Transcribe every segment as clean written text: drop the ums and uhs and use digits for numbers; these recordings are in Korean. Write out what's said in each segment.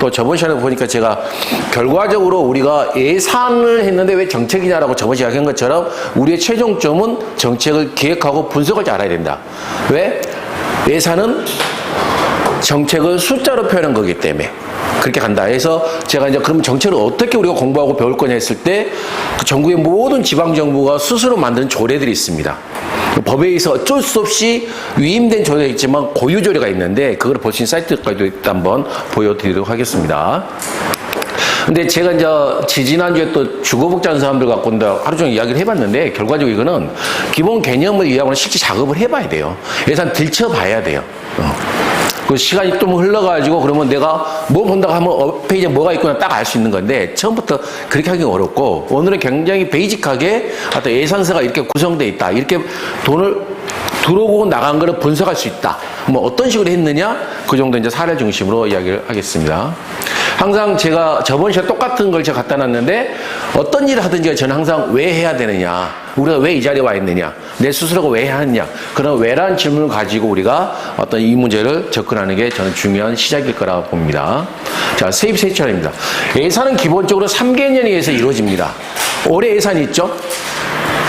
또 저번 시간에 보니까 제가 결과적으로 우리가 예산을 했는데 왜 정책이냐라고 저번 시간에 한 것처럼 우리의 최종점은 정책을 기획하고 분석을 잘 알아야 된다. 왜? 예산은 정책을 숫자로 표현한 거기 때문에 그렇게 간다. 해서 제가 이제 그럼 정책을 어떻게 우리가 공부하고 배울 거냐 했을 때 그 전국의 모든 지방정부가 스스로 만든 조례들이 있습니다. 법에 의해서 어쩔 수 없이 위임된 조례가 있지만 고유 조례가 있는데 그걸 볼 수 있는 사이트까지도 한번 보여드리도록 하겠습니다. 근데 제가 이제 지난주에 또 주거복지하는 사람들 갖고 하루 종일 이야기를 해봤는데 결과적으로 이거는 기본 개념을 이해하고는 실제 작업을 해봐야 돼요. 예산 들춰봐야 돼요. 그 시간이 좀 흘러가지고 그러면 내가 뭐 본다고 하면 페이지에 뭐가 있구나 딱 알 수 있는 건데 처음부터 그렇게 하기 어렵고 오늘은 굉장히 베이직하게 어떤 예산서가 이렇게 구성되어 있다. 이렇게 돈을 들어오고 나간 거를 분석할 수 있다. 뭐 어떤 식으로 했느냐? 그 정도 이제 사례 중심으로 이야기를 하겠습니다. 항상 제가 저번 시간에 똑같은 걸 제가 갖다 놨는데 어떤 일을 하든지 저는 항상 왜 해야 되느냐, 우리가 왜 이 자리에 와 있느냐, 내 스스로가 왜 해야 하느냐, 그런 왜라는 질문을 가지고 우리가 어떤 이 문제를 접근하는 게 저는 중요한 시작일 거라고 봅니다. 자, 세입 세차입니다. 예산은 기본적으로 3개년에 의해서 이루어집니다. 올해 예산이 있죠?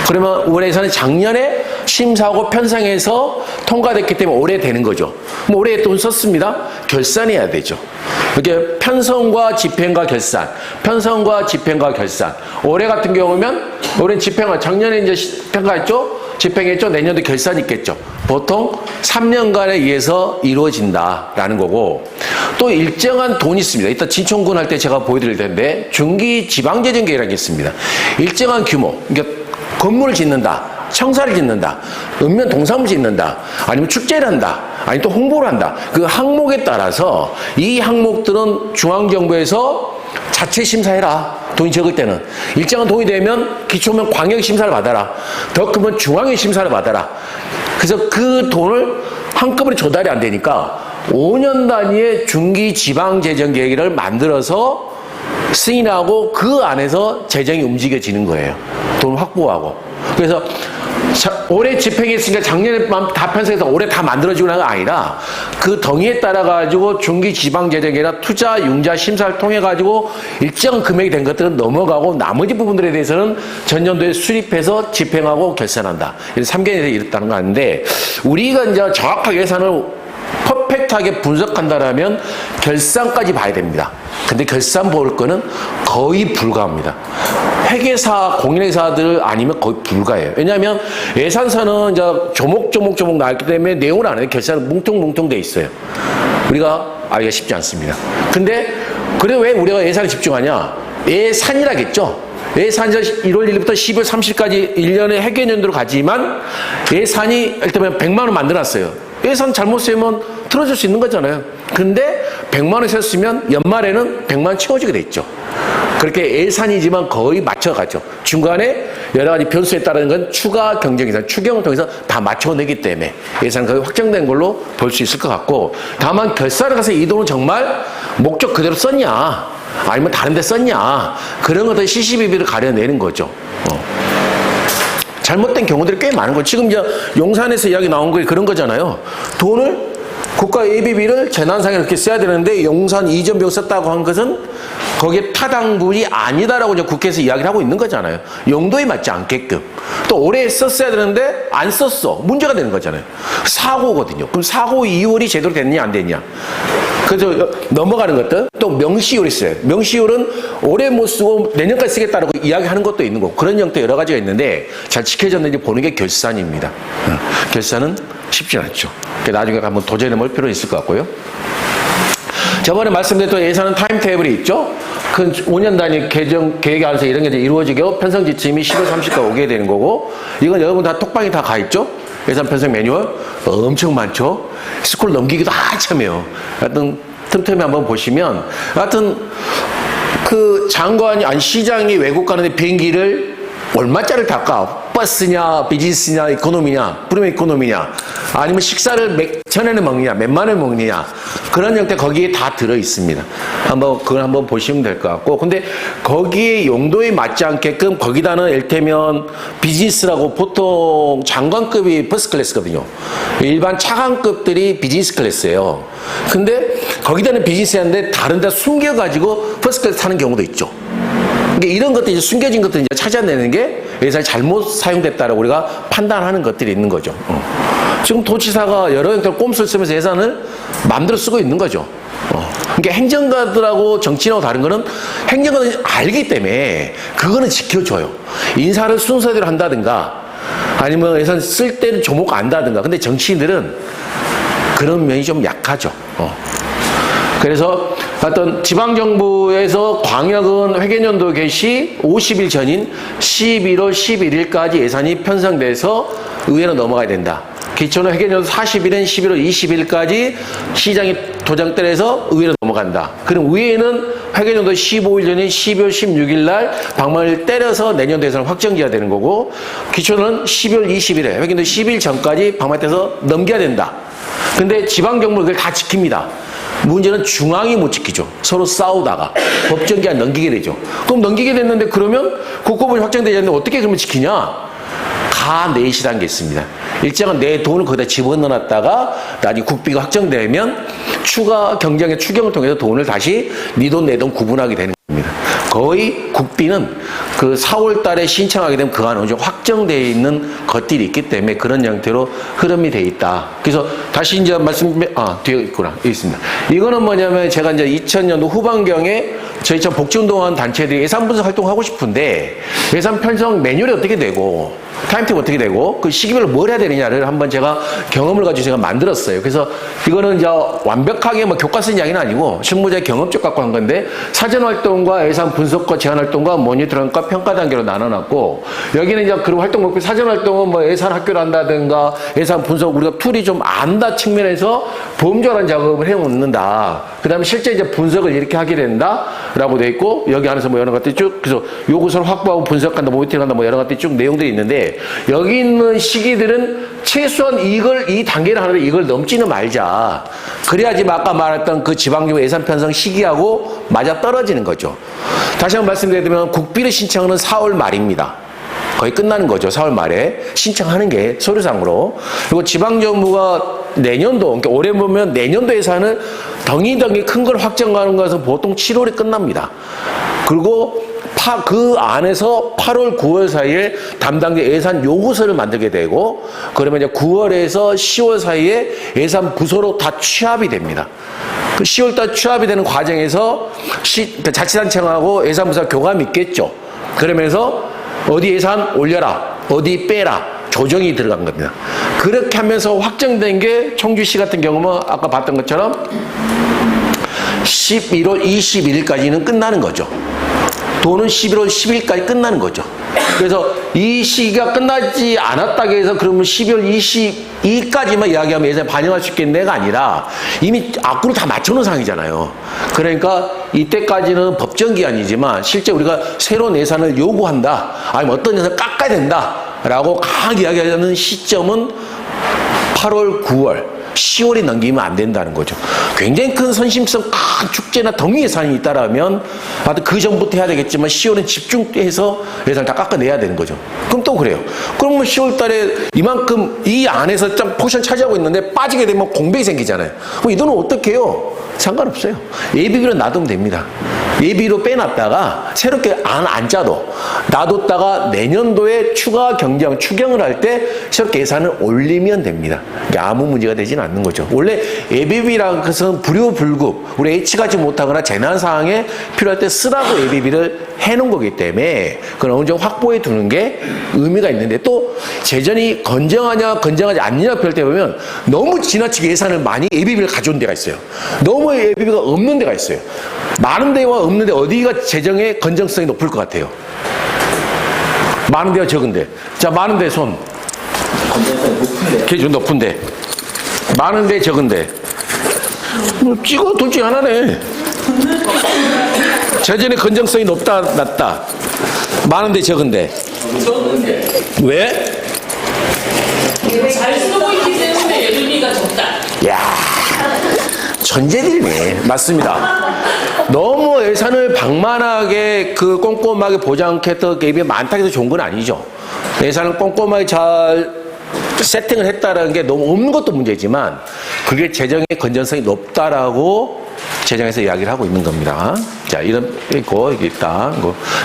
그러면 올해 예산은 작년에 심사하고 편성해서 통과됐기 때문에 올해 되는 거죠. 뭐 올해 돈 썼습니다. 결산해야 되죠. 이렇게 편성과 집행과 결산, 편성과 집행과 결산. 올해 같은 경우면 올해는 집행을 작년에 이제 평가했죠. 집행했죠. 내년도 결산이 있겠죠. 보통 3년간에 의해서 이루어진다라는 거고 또 일정한 돈이 있습니다. 이따 진천군 할 때 제가 보여드릴 텐데 중기 지방재정계획이라는 게 있습니다. 일정한 규모, 그러니까 건물을 짓는다, 청사를 짓는다, 읍면 동사무소 짓는다, 아니면 축제를 한다, 아니면 또 홍보를 한다. 그 항목에 따라서 이 항목들은 중앙정부에서 자체 심사해라. 돈이 적을 때는. 일정한 돈이 되면 기초면 광역 심사를 받아라. 더 크면 중앙의 심사를 받아라. 그래서 그 돈을 한꺼번에 조달이 안 되니까 5년 단위의 중기 지방재정계획을 만들어서 승인하고 그 안에서 재정이 움직여지는 거예요. 돈 확보하고. 그래서 올해 집행했으니까 작년에 다 편성해서 올해 다 만들어지고 나는 게 아니라 그 덩이에 따라 가지고 중기 지방재정이나 투자 융자 심사를 통해 가지고 일정 금액이 된 것들은 넘어가고 나머지 부분들에 대해서는 전년도에 수립해서 집행하고 결산한다. 3개년에 이렇다는 거 아닌데 우리가 이제 정확하게 예산을 퍼펙트하게 분석한다라면 결산까지 봐야 됩니다. 근데 결산 볼 거는 거의 불가합니다. 회계사, 공인회사들 아니면 거의 불가해요. 왜냐하면 예산서는 이제 조목조목 나왔기 때문에 내용을 안 해요. 결산은 뭉퉁뭉퉁 돼 있어요. 우리가 알기가 쉽지 않습니다. 근데 그래 왜 우리가 예산에 집중하냐? 예산이라겠죠. 예산이 1월 1일부터 12월 30일까지 1년의 회계연도로 가지만 예산이 일단 100만 원 만들어놨어요. 예산 잘못 쓰면 틀어줄 수 있는 거잖아요. 근데 100만 원 썼으면 연말에는 100만 원 채워지게 돼 있죠. 그렇게 예산이지만 거의 맞춰가죠. 중간에 여러 가지 변수에 따르는 건 추가 경쟁예산, 추경을 통해서 다 맞춰내기 때문에 예산 거의 확정된 걸로 볼 수 있을 것 같고 다만 결산을 가서 이 돈을 정말 목적 그대로 썼냐 아니면 다른 데 썼냐 그런 것들 CCBB를 가려내는 거죠. 잘못된 경우들이 꽤 많은 거예요. 지금 이제 용산에서 이야기 나온 게 그런 거잖아요. 돈을 국가 예비비를 재난상에 이렇게 써야 되는데 용산 이전 비용 썼다고 한 것은 거기에 타당분이 아니다라고 이제 국회에서 이야기를 하고 있는 거잖아요. 용도에 맞지 않게끔. 또 올해 썼어야 되는데 안 썼어. 문제가 되는 거잖아요. 사고거든요. 그럼 사고 이율이 제대로 됐냐 안 됐냐. 그래서 넘어가는 것들. 또 명시율이 있어요. 명시율은 올해 못 쓰고 내년까지 쓰겠다라고 이야기하는 것도 있는 거고 그런 형태 여러 가지가 있는데 잘 지켜졌는지 보는 게 결산입니다. 결산은 쉽지 않죠. 나중에 한번 도전해볼 필요는 있을 것 같고요. 저번에 말씀드렸던 예산은 타임테이블이 있죠. 그 5년 단위 계획에 안에서 이런 게 이루어지게 편성 지침이 10월 30일까지 오게 되는 거고 이건 여러분 다 톡방에 다 가 있죠. 예산 편성 매뉴얼 엄청 많죠. 스쿨 넘기기도 한참이에요. 하여튼 틈틈이 한번 보시면 하여튼 그 장관이 시장이 외국 가는데 비행기를 얼마짜리를 탈까? 버스냐, 비즈니스냐, 이코노미냐, 프리미엄 이코노미냐, 아니면 식사를 전에는 먹느냐, 몇 만에 먹느냐, 그런 형태 거기에 다 들어 있습니다. 그걸 한번 보시면 될 것 같고, 근데 거기에 용도에 맞지 않게끔 거기다는 이를테면 비즈니스라고 보통 장관급이 퍼스트 클래스거든요. 일반 차관급들이 비즈니스 클래스예요. 근데 거기다는 비즈니스였는데 다른 데 숨겨가지고 퍼스트 클래스 타는 경우도 있죠. 그러니까 이런 것들 이제 숨겨진 것들 이제 찾아내는 게 예산이 잘못 사용됐다라고 우리가 판단하는 것들이 있는 거죠. 지금 도지사가 여러 형태로 꼼수를 쓰면서 예산을 마음대로 쓰고 있는 거죠. 그러니까 행정가들하고 정치인하고 다른 거는 행정가는 알기 때문에 그거는 지켜줘요. 인사를 순서대로 한다든가 아니면 예산 쓸 때는 조목 안다든가. 근데 정치인들은 그런 면이 좀 약하죠. 그래서 어떤 지방정부에서 광역은 회계연도 개시 50일 전인 11월 11일까지 예산이 편성돼서 의회로 넘어가야 된다. 기초는 회계연도 40일인 11월 20일까지 시장이 도장 떼내서 의회로 넘어간다. 그럼 의회는 회계연도 15일 전인 12월 16일 날 방망이를 때려서 내년도 예산을 확정지어야 되는 거고, 기초는 12월 20일에 회계연도 10일 전까지 방망이 떼서 넘겨야 된다. 근데 지방정부는 그걸 다 지킵니다. 문제는 중앙이 못 지키죠. 서로 싸우다가 법정기한 넘기게 되죠. 그럼 넘기게 됐는데 그러면 국고분이 확정되지 않는데 어떻게 그러면 지키냐? 다 내시라는 게 있습니다. 일정한 내 돈을 거기다 집어넣어놨다가 나중에 국비가 확정되면 추가 경쟁의 추경을 통해서 돈을 다시 네 돈 내 돈 구분하게 되는 겁니다. 거의 국비는 그 4월 달에 신청하게 되면 그 안에 어느 정도 확정되어 있는 것들이 있기 때문에 그런 형태로 흐름이 돼 있다. 그래서 다시 이제 뒤에 있구나. 여기 있습니다. 이거는 뭐냐면 제가 이제 2000년도 후반경에 저희 참 복지운동하는 단체들이 예산 분석 활동하고 싶은데 예산 편성 매뉴얼이 어떻게 되고 타임테이블 어떻게 되고 그 시기별로 뭘 해야 되느냐를 한번 제가 경험을 가지고 제가 만들었어요. 그래서 이거는 이제 완벽하게 뭐 교과서 이야기는 아니고 실무자의 경험적 갖고 한 건데 사전 활동과 예산 분석과 제안 활동과 모니터링과 평가 단계로 나눠놨고, 여기는 이제 그런 활동 목표 사전 활동은 뭐 예산 학교를 한다든가 예산 분석 우리가 툴이 좀 안다 측면에서 범죄한 작업을 해놓는다. 그 다음에 실제 이제 분석을 이렇게 하게 된다라고 돼 있고, 여기 안에서 뭐 여러 것들이 쭉 그래서 요구서를 확보하고 분석한다, 모니터링한다, 뭐 여러 것들이 쭉 내용들이 있는데, 여기 있는 시기들은 최소한 이 단계를 하는데 이걸 넘지는 말자. 그래야지 아까 말했던 그 지방정부 예산 편성 시기하고 맞아 떨어지는 거죠. 다시 한번 말씀드리면 국비를 신청은 4월 말입니다. 거의 끝나는 거죠. 4월 말에 신청하는 게 서류상으로. 그리고 지방정부가 내년도, 그러니까 올해 보면 내년도 예산을 덩이덩이 큰 걸 확정하는 것은 보통 7월에 끝납니다. 그리고 그 안에서 8월, 9월 사이에 담당자 예산 요구서를 만들게 되고, 그러면 이제 9월에서 10월 사이에 예산 부서로 다 취합이 됩니다. 그 10월달 취합이 되는 과정에서 자치단체하고 예산부서 교감이 있겠죠. 그러면서 어디 예산 올려라, 어디 빼라, 조정이 들어간 겁니다. 그렇게 하면서 확정된 게 청주시 같은 경우는 아까 봤던 것처럼 11월 21일까지는 끝나는 거죠. 돈은 11월 10일까지 끝나는 거죠. 그래서 이 시기가 끝나지 않았다고 해서 그러면 12월 22일까지만 이야기하면 예산에 반영할 수 있겠네가 아니라 이미 앞으로 다 맞춰놓은 상황이잖아요. 그러니까 이때까지는 법정기한이지만 실제 우리가 새로운 예산을 요구한다, 아니면 어떤 예산을 깎아야 된다라고 강하게 이야기하는 시점은 8월, 9월, 10월에 넘기면 안 된다는 거죠. 굉장히 큰 선심성 큰 축제나 덩이 예산이 있다라면 그 전부터 해야 되겠지만 10월은 집중해서 예산을 다 깎아내야 되는 거죠. 그럼 또 그래요. 그러면 10월 달에 이만큼 이 안에서 좀 포션 차지하고 있는데 빠지게 되면 공백이 생기잖아요. 그럼 이 돈은 어떻게 해요? 상관없어요. 예비비로 놔두면 됩니다. 예비로 빼놨다가 새롭게 안 짜도 놔뒀다가 내년도에 추가 추경을 할 때 새롭게 예산을 올리면 됩니다. 이게 아무 문제가 되지는 않는 거죠. 원래 예비비라는 것은 불효불급, 우리 예치하지 못하거나 재난 상황에 필요할 때 쓰라고 예비비를 해놓은 거기 때문에 그걸 어느 정도 확보해 두는 게 의미가 있는데, 또 재정이 건전하냐 건전하지 않느냐 별 때 보면 너무 지나치게 예산을 많이 예비비를 가져온 데가 있어요. 너무 예비비가 없는 데가 있어요. 많은 데와 없는 데 어디가 재정의 건전성이 높을 것 같아요? 많은 데와 적은 데. 자, 많은 데 손. 건전성이 높은데. 기준 높은데. 많은 데 적은 데. 뭐 찍어 둘 중에 하나네. 재정의 건전성이 높다 낮다. 많은 데 적은 데. 적은데. 왜? 잘 쓰고 있기 때문에 예준이가 적다. 야, 천재들이네. 맞습니다. 너무 예산을 방만하게 그 꼼꼼하게 보장했던 게 많다고 해서 좋은 건 아니죠. 예산을 꼼꼼하게 잘 세팅을 했다는 게 너무 없는 것도 문제지만 그게 재정의 건전성이 높다라고 재정에서 이야기를 하고 있는 겁니다. 자, 이런 있고 이게 있다.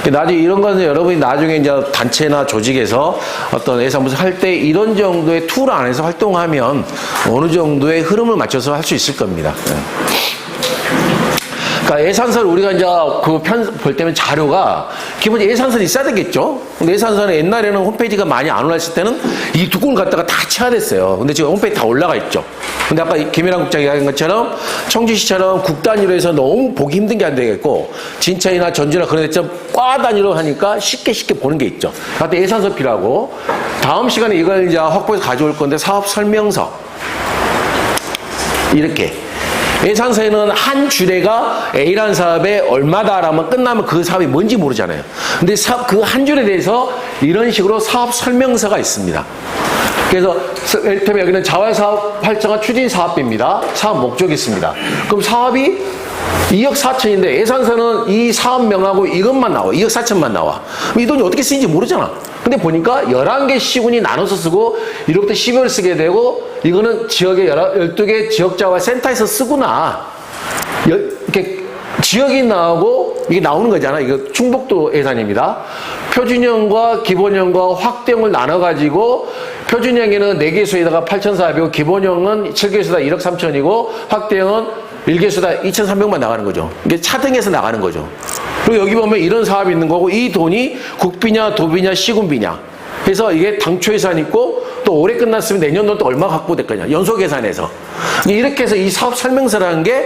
나중에 이런 거는 여러분이 나중에 이제 단체나 조직에서 어떤 예산부서 할 때 이런 정도의 툴 안에서 활동하면 어느 정도의 흐름을 맞춰서 할 수 있을 겁니다. 그러니까 예산서를 우리가 이제 볼 때면 자료가 기본 예산서는 있어야 되겠죠. 근데 예산서는 옛날에는 홈페이지가 많이 안 올라있을 때는 이 두 권을 갖다가 다 쳐야 됐어요. 근데 지금 홈페이지 다 올라가 있죠. 근데 아까 김혜랑 국장이 이야기한 것처럼 청주시처럼 국 단위로 해서 너무 보기 힘든 게 안 되겠고 진천이나 전주나 그런 데좀 과 단위로 하니까 쉽게 보는 게 있죠. 그때 예산서 필요하고 다음 시간에 이걸 이제 확보해서 가져올 건데 사업 설명서 이렇게 예산서에는 한 주례가 A라는 사업에 얼마다라면 끝나면 그 사업이 뭔지 모르잖아요. 근데 그 한 줄에 대해서 이런 식으로 사업 설명서가 있습니다. 그래서 이를테면 여기는 자활사업 활성화 추진 사업비입니다. 사업 목적이 있습니다. 그럼 사업이 2억 4천인데 예산서는 이 사업명하고 이것만 나와. 2억 4천만 나와. 이 돈이 어떻게 쓰인지 모르잖아. 근데 보니까 11개 시군이 나눠서 쓰고 1억부터 12월 쓰게 되고 이거는 지역의 12개 지역자와 센터에서 쓰구나. 이렇게 지역이 나오고 이게 나오는 거잖아. 이거 충북도 예산입니다. 표준형과 기본형과 확대형을 나눠가지고 표준형에는 4개수에다가 8,400이고 기본형은 7개수에다 1억 3천이고 확대형은 1개수다 2,300만 나가는 거죠. 이게 차등해서 나가는 거죠. 그리고 여기 보면 이런 사업이 있는 거고 이 돈이 국비냐 도비냐 시군비냐 해서 이게 당초 예산 있고 또 올해 끝났으면 내년도는 또 얼마가 확보될 거냐 연속 계산해서 이렇게 해서 이 사업 설명서라는 게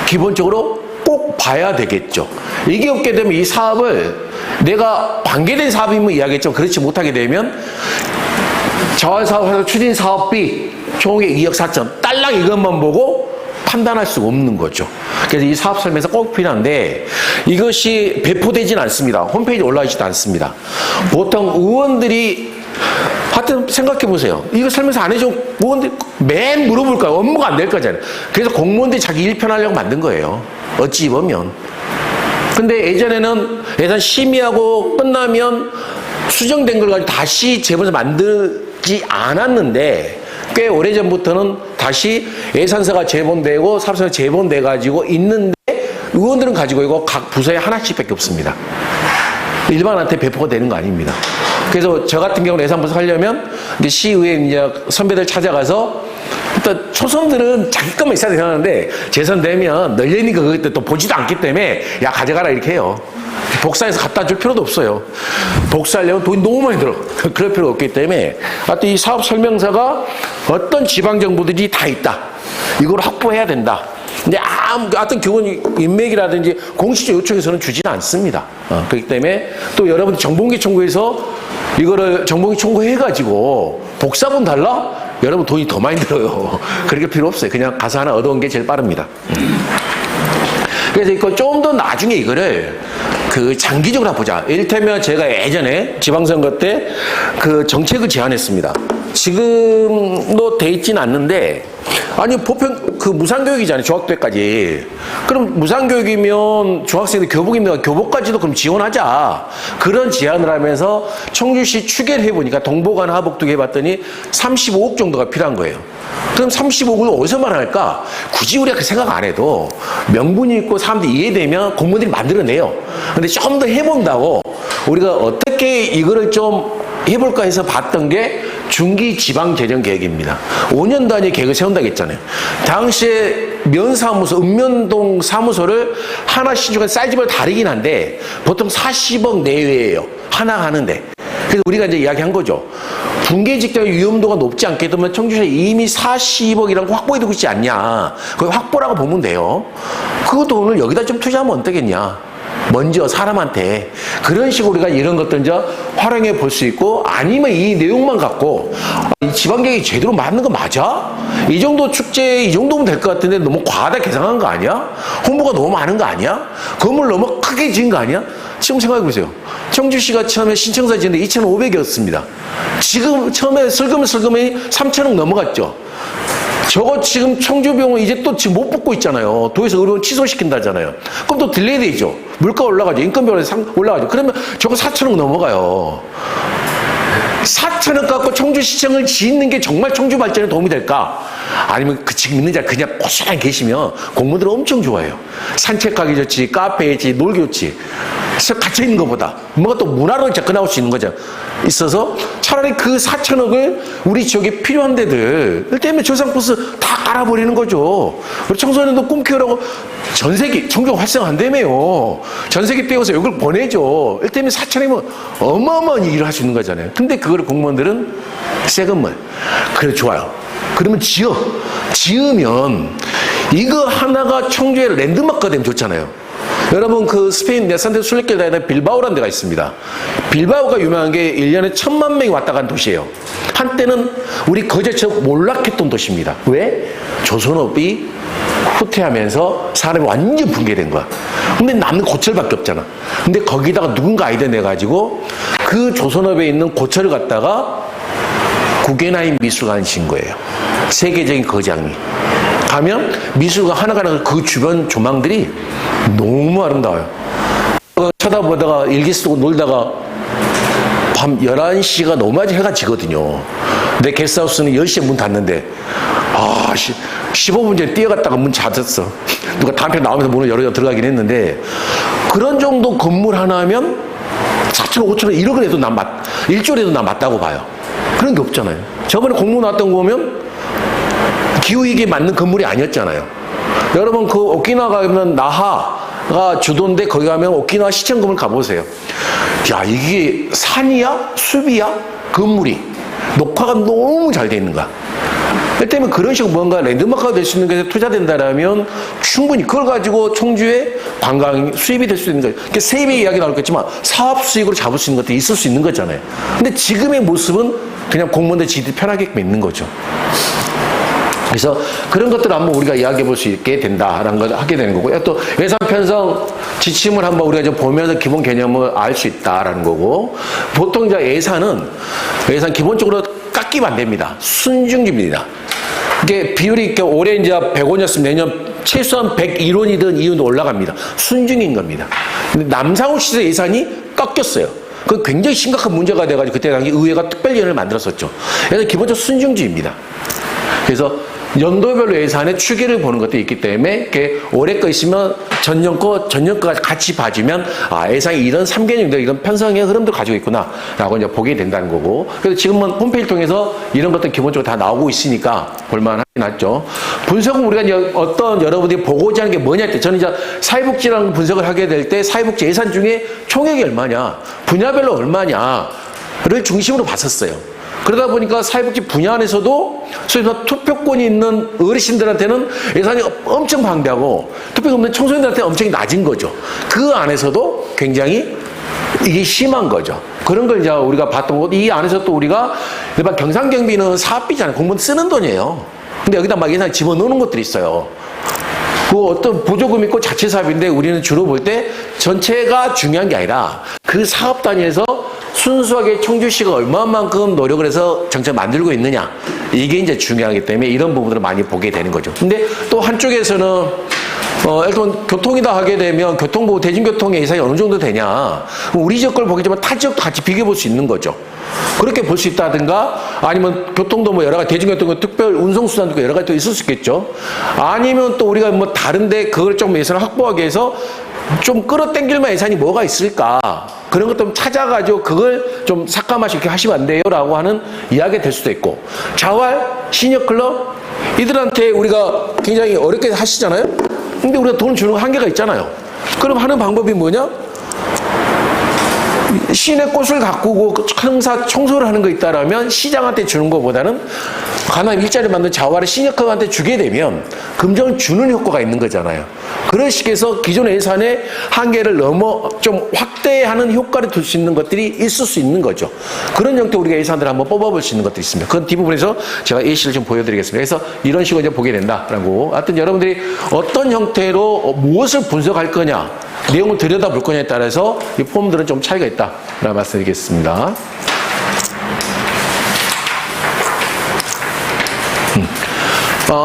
기본적으로 꼭 봐야 되겠죠. 이게 없게 되면 이 사업을 내가 관계된 사업이면 이야기했지만 그렇지 못하게 되면 자활사업 추진 사업비 총액 2억 4천 딸랑 이것만 보고 판단할 수가 없는 거죠. 그래서 이 사업 설명서 꼭 필요한데 이것이 배포되진 않습니다. 홈페이지에 올라와 있지도 않습니다. 보통 의원들이 하여튼 생각해 보세요. 이거 설명서 안 해줘 의원들이 맨 물어볼까요? 업무가 안 될 거잖아요. 그래서 공무원들이 자기 일 편하려고 만든 거예요. 어찌 보면. 근데 예전에는 예산 심의하고 끝나면 수정된 걸 가지고 다시 재본서 만들지 않았는데 꽤 오래전부터는 다시 예산서가 제본되고 사업서가 제본돼가지고 있는데 의원들은 가지고 있고 각 부서에 하나씩밖에 없습니다. 일반한테 배포가 되는 거 아닙니다. 그래서 저 같은 경우는 예산부서 하려면 이제 시의회 이제 선배들 찾아가서 일단 초선들은 자기 것만 있어야 되는데 재선되면 널려있는 거 그때 또 보지도 않기 때문에 야 가져가라 이렇게 해요. 복사해서 갖다 줄 필요도 없어요. 복사하려면 돈이 너무 많이 들어. 그럴 필요가 없기 때문에 하여튼 이 사업 설명서가 어떤 지방정부들이 다 있다. 이걸 확보해야 된다. 근데 하여튼 교원 인맥이라든지 공식적 요청에서는 주지는 않습니다. 그렇기 때문에 또 여러분 정봉기 청구에서 이거를 정봉기 청구해가지고 복사본 달라? 여러분 돈이 더 많이 들어요. 그렇게 필요 없어요. 그냥 가서 하나 얻어온 게 제일 빠릅니다. 그래서 이거 좀 더 나중에 이거를 그 장기적으로 보자. 이를테면 제가 예전에 지방선거 때 그 정책을 제안했습니다. 지금도 돼 있지는 않는데 아니 보편 그 무상교육이잖아요. 중학교 때까지. 그럼 무상교육이면 중학생들 교복이면 교복까지도 그럼 지원하자. 그런 제안을 하면서 청주시 추계를 해보니까 동보간 하복도 해봤더니 35억 정도가 필요한 거예요. 그럼 35억을 어디서 말할까? 굳이 우리가 그 생각 안 해도 명분이 있고 사람들이 이해되면 공무원들이 만들어내요. 근데 좀 더 해본다고 우리가 어떻게 이거를 좀 해볼까 해서 봤던 게 중기 지방재정 계획입니다. 5년 단위 계획을 세운다고 했잖아요. 당시에 면사무소, 읍면동 사무소를 하나 신축한 사이즈별 다르긴 한데 보통 40억 내외예요. 하나 하는데. 그래서 우리가 이제 이야기한 거죠. 붕괴 직전의 위험도가 높지 않게 되면 청주시에 이미 40억이라고 확보해두고 있지 않냐. 그걸 확보라고 보면 돼요. 그 돈을 여기다 좀 투자하면 어떻겠냐. 먼저 사람한테 그런 식으로 우리가 이런 것들 이제 활용해 볼 수 있고 아니면 이 내용만 갖고 이 지방계획이 제대로 맞는 거 맞아? 이 정도 축제 이 정도면 될 것 같은데 너무 과하다 계산한 거 아니야? 홍보가 너무 많은 거 아니야? 건물 너무 크게 지은 거 아니야? 지금 생각해보세요. 청주시가 처음에 신청서 지는데 2,500이었습니다. 지금 처음에 슬금슬금이 3,000억 넘어갔죠. 저거 지금 청주병원 이제 또 지금 못 붙고 있잖아요. 도에서 의료원 취소시킨다잖아요. 그럼 또 딜레이 되죠. 물가 올라가죠. 인건비 올라가죠. 그러면 저거 4,000억 넘어가요. 4,000억 갖고 청주시청을 짓는 게 정말 청주 발전에 도움이 될까? 아니면 그 지금 있는 자 그냥 고스란히 계시면 공무원들은 엄청 좋아해요. 산책하기 좋지, 카페에 있지, 놀기 좋지. 그래서 갇혀있는 것보다 뭔가 또 문화로 접근할 수 있는 거죠. 있어서 차라리 그 4,000억을 우리 지역에 필요한 데들 때문에 조상버스 다 깔아버리는 거죠. 우리 청소년도 꿈 키우라고 전 세계 청주가 활성화한다며요. 전 세계 떼어서 이걸 보내죠. 일 때문에 4,000억이면 어마어마한 일을 할 수 있는 거잖아요. 근데 그걸 공무원들은 새 건물. 그래 좋아요. 그러면 지으면 이거 하나가 청주의 랜드마크가 되면 좋잖아요. 여러분 그 스페인 네산테 순례길 다니는 빌바오라는 데가 있습니다. 빌바오가 유명한 게 1년에 1,000만 명이 왔다 간 도시예요. 한때는 우리 거제처럼 몰락했던 도시입니다. 왜? 조선업이 후퇴하면서 사람이 완전 붕괴된 거야. 근데 남는 고철밖에 없잖아. 근데 거기다가 누군가 아이디어 내가지고 그 조선업에 있는 고철을 갖다가 구겐하임 미술관을 진 거예요. 세계적인 거장이. 가면 미술관 하나가 그 주변 조망들이 너무 아름다워요. 쳐다보다가 일기 쓰고 놀다가 밤 11시가 넘어야지 해가 지거든요. 내 게스트하우스는 10시에 문 닫는데 15분 전에 뛰어갔다가 문 닫았어. 누가 담배 나오면서 문을 열어 들어가긴 했는데 그런 정도 건물 하나 하면 4,000원, 5,000원 1억을 해도 일조를 해도 난 맞다고 봐요. 그런 게 없잖아요. 저번에 공무 나왔던 거 보면 기후위기에 맞는 건물이 아니었잖아요. 여러분 그 오키나와 가면 나하가 주도인데 거기 가면 오키나와 시청 건물 가보세요. 야 이게 산이야? 숲이야? 건물이 녹화가 너무 잘 돼 있는 거야. 그 때문에 그런 식으로 뭔가 랜드마크가 될 수 있는 것에 투자된다라면 충분히 그걸 가지고 청주의 관광 수입이 될 수 있는 거예요. 그러니까 세입의 이야기 나오겠지만 사업 수익으로 잡을 수 있는 것도 있을 수 있는 거잖아요. 근데 지금의 모습은 그냥 공무원들 지들이 편하게끔 있는 거죠. 그래서 그런 것들을 한번 우리가 이야기해 볼 수 있게 된다라는 걸 하게 되는 거고요. 또 예산 편성 지침을 한번 우리가 좀 보면서 기본 개념을 알 수 있다라는 거고, 보통 이제 예산 기본적으로 깎이면 안 됩니다. 순증입니다. 이게 비율이 올해 이제 100원이었으면 내년 최소한 101원이든 2원도 올라갑니다. 순증인 겁니다. 근데 남상호 시대 예산이 깎였어요. 그 굉장히 심각한 문제가 돼가지고 그때 당시 의회가 특별위원회를 만들었었죠. 그래서 기본적으로 순증주의입니다. 그래서 연도별로 예산의 추계를 보는 것도 있기 때문에 올해 거 있으면 전년 거까지 같이 봐주면 예산이 이런 3개년도 이런 편성의 흐름도 가지고 있구나라고 이제 보게 된다는 거고. 그래서 지금은 홈페이지 통해서 이런 것들 기본적으로 다 나오고 있으니까 볼만하긴 하죠. 분석은 우리가 이제 어떤 여러분들이 보고자 하는 게 뭐냐 할 때 저는 이제 사회복지라는 분석을 하게 될 때 사회복지 예산 중에 총액이 얼마냐, 분야별로 얼마냐를 중심으로 봤었어요. 그러다 보니까 사회복지 분야 안에서도 소위 말해서 투표권이 있는 어르신들한테는 예산이 엄청 방대하고 투표권 없는 청소년들한테는 엄청 낮은 거죠. 그 안에서도 굉장히 이게 심한 거죠. 그런 걸 이제 우리가 봤던 것, 이 안에서 또 우리가 일반 경상경비는 사업비잖아요. 공무원 쓰는 돈이에요. 근데 여기다 막 예산 집어넣는 것들이 있어요. 그 어떤 보조금 있고 자체 사업인데 우리는 주로 볼 때 전체가 중요한 게 아니라 그 사업 단위에서 순수하게 청주시가 얼마만큼 노력을 해서 정책을 만들고 있느냐, 이게 이제 중요하기 때문에 이런 부분들을 많이 보게 되는 거죠. 근데 또 한쪽에서는 일단 교통이다 하게 되면 교통부 대중교통의 예산이 어느 정도 되냐, 우리 지역 걸 보겠지만 타 지역도 같이 비교해 볼 수 있는 거죠. 그렇게 볼 수 있다든가, 아니면 교통도 뭐 여러 가지 대중교통 특별 운송수단도 여러 가지 또 있을 수 있겠죠. 아니면 또 우리가 뭐 다른데 그걸 좀 예산을 확보하기 위해서 좀 끌어당길만 예산이 뭐가 있을까, 그런 것도 좀 찾아가지고 그걸 좀 삭감하시게 하시면 안 돼요 라고 하는 이야기가 될 수도 있고, 자활, 시니어클럽 이들한테 우리가 굉장히 어렵게 하시잖아요. 근데 우리가 돈 주는 한계가 있잖아요. 그럼 하는 방법이 뭐냐? 시내 꽃을 가꾸고 청사 청소를 하는 거 있다라면 시장한테 주는 것보다는 간암 일자리 만든 자화를 신약금한테 주게 되면 금전을 주는 효과가 있는 거잖아요. 그런 식에서 기존의 예산의 한계를 넘어 좀 확대하는 효과를 둘 수 있는 것들이 있을 수 있는 거죠. 그런 형태 우리가 예산들을 한번 뽑아볼 수 있는 것들이 있습니다. 그건 뒷부분에서 제가 예시를 좀 보여드리겠습니다. 그래서 이런 식으로 이제 보게 된다라고. 하여튼 여러분들이 어떤 형태로 무엇을 분석할 거냐, 내용을 들여다볼 거냐에 따라서 이 폼들은 좀 차이가 있다라고 말씀드리겠습니다.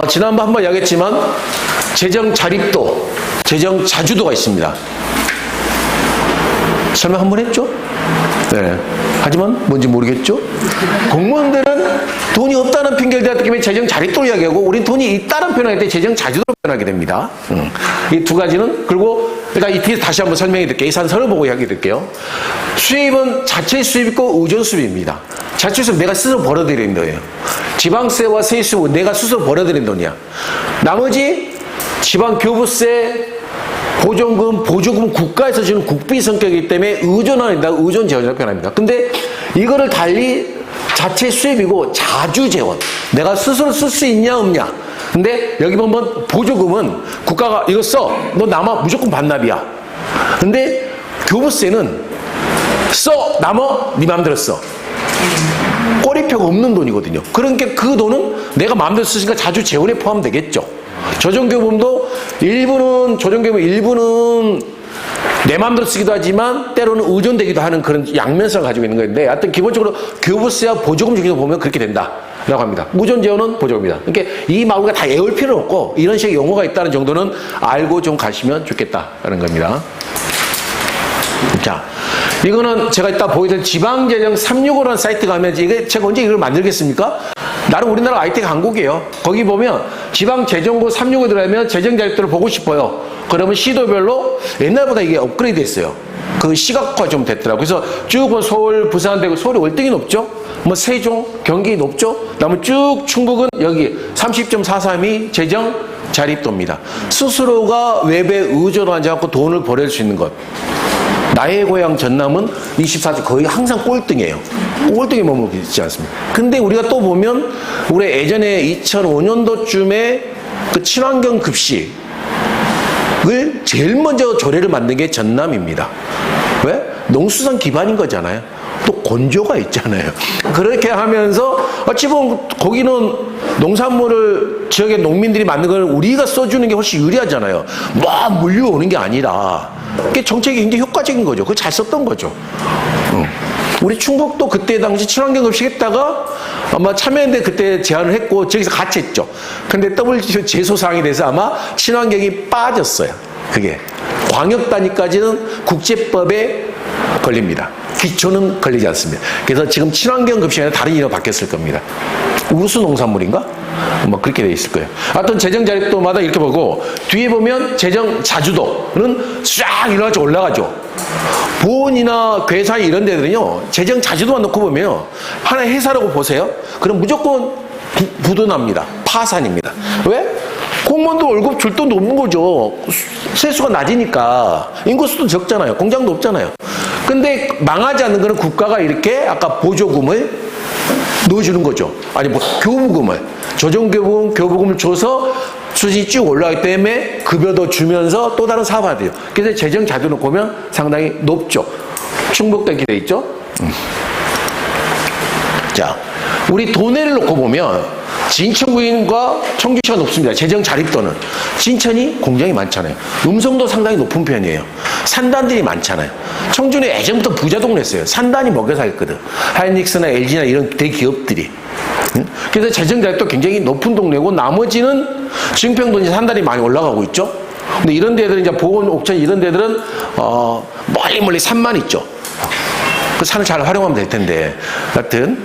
지난번 한번 이야기했지만 재정 자립도, 재정 자주도가 있습니다. 설명 한번 했죠? 네. 하지만 뭔지 모르겠죠? 공무원들은 돈이 없다는 핑계를 대기 때문에 재정 자립도를 이야기하고 우린 돈이 있다는 표현을 할 때 재정 자주도로 표현하게 됩니다. 이 두 가지는 그리고 그러니까 이 뒤에 다시 한번 설명해 드릴게요. 예산서를 보고 이야기해 드릴게요. 수입은 자체 수입 있고 의존 수입입니다. 자체 수입 내가 스스로 벌어들이는 거예요. 지방세와 세수 내가 스스로 벌어들이는 돈이야. 나머지 지방교부세, 보조금, 보조금 국가에서 주는 국비 성격이기 때문에 의존한다, 의존 재원이라고 표현합니다. 근데 이거를 달리 자체 수입이고 자주 재원. 내가 스스로 쓸 수 있냐 없냐. 근데 여기 보면 보조금은 국가가 이거 써. 너 남아 무조건 반납이야. 근데 교부세는 써. 남아 네 마음대로 써. 꼬리표가 없는 돈이거든요. 그러니까 그 돈은 내가 마음대로 쓰니까 자주 재원에 포함되겠죠. 조정교부금도 일부는 내 마음대로 쓰기도 하지만 때로는 의존되기도 하는 그런 양면성을 가지고 있는 건데 하여튼 기본적으로 교부세와 보조금 중에서 보면 그렇게 된다라고 합니다. 의존재원은 보조금이다. 그러니까 이 우리가 다 외울 필요 없고 이런 식의 용어가 있다는 정도는 알고 좀 가시면 좋겠다라는 겁니다. 자, 이거는 제가 이따 보여드릴 지방재정 365라는 사이트 가면 이게 제가 언제 이걸 만들겠습니까? 나름 우리나라 IT 강국이에요. 거기 보면 지방재정부 365 들어가면 재정자립도를 보고 싶어요. 그러면 시도별로 옛날보다 이게 업그레이드 됐어요. 그 시각화 좀 됐더라고요. 그래서 쭉 보면 서울, 부산, 대구, 서울이 월등히 높죠? 뭐 세종, 경기 높죠? 그다음에 쭉 충북은 여기 30.43이 재정 자립도입니다. 스스로가 외부에 의존하지 않고 돈을 벌일 수 있는 것. 나의 고향 전남은 24주 거의 항상 꼴등이에요. 꼴등에 머물고 있지 않습니까? 근데 우리가 또 보면 우리 예전에 2005년도쯤에 그 친환경 급식을 제일 먼저 조례를 만든 게 전남입니다. 왜? 농수산 기반인 거잖아요. 또 건조가 있잖아요. 그렇게 하면서 어찌 보면 거기는 농산물을 지역의 농민들이 만든 걸 우리가 써주는 게 훨씬 유리하잖아요. 막 물려오는 게 아니라 그게 정책이 굉장히 효과적인 거죠. 그걸 잘 썼던 거죠. 우리 충북도 그때 당시 친환경 급식 했다가 아마 참여연대 그때 제안을 했고 저기서 같이 했죠. 근데 WTO 제소사항이 돼서 아마 친환경이 빠졌어요. 그게 광역 단위까지는 국제법에 걸립니다. 기초는 걸리지 않습니다. 그래서 지금 친환경 급식이 아니라 다른 이름으로 바뀌었을 겁니다. 우수 농산물인가? 뭐 그렇게 돼 있을 거예요. 하여튼 재정 자립도마다 이렇게 보고 뒤에 보면 재정 자주도는 쫙 일어나서 올라가죠. 보훈이나 괴사이 이런 데들은요 재정 자주도만 놓고 보면 하나의 회사라고 보세요. 그럼 무조건 부도납니다. 파산입니다. 왜? 공무원도 월급 줄 돈도 없는 거죠. 세수가 낮으니까 인구수도 적잖아요. 공장도 없잖아요. 근데 망하지 않는 거는 국가가 이렇게 아까 보조금을 넣어주는 거죠. 아니 뭐 교부금을 조정교부금, 교부금을 줘서 수준이 쭉 올라가기 때문에 급여도 주면서 또 다른 사업을 돼요. 그래서 재정 자주 놓고 보면 상당히 높죠. 충북도 이렇게 돼 있죠. 자, 우리 도내를 놓고 보면 진천구인과 청주시가 높습니다. 재정 자립도는. 진천이 공장이 많잖아요. 음성도 상당히 높은 편이에요. 산단들이 많잖아요. 청주는 예전부터 부자 동네였어요. 산단이 먹여 살거든. 하이닉스나 LG나 이런 대기업들이. 그래서 재정 자립도 굉장히 높은 동네고 나머지는 증평도 이제 산단이 많이 올라가고 있죠. 근데 이런 데들은 이제 보건, 옥천 이런 데들은 멀리 산만 있죠. 그 산을 잘 활용하면 될 텐데. 하여튼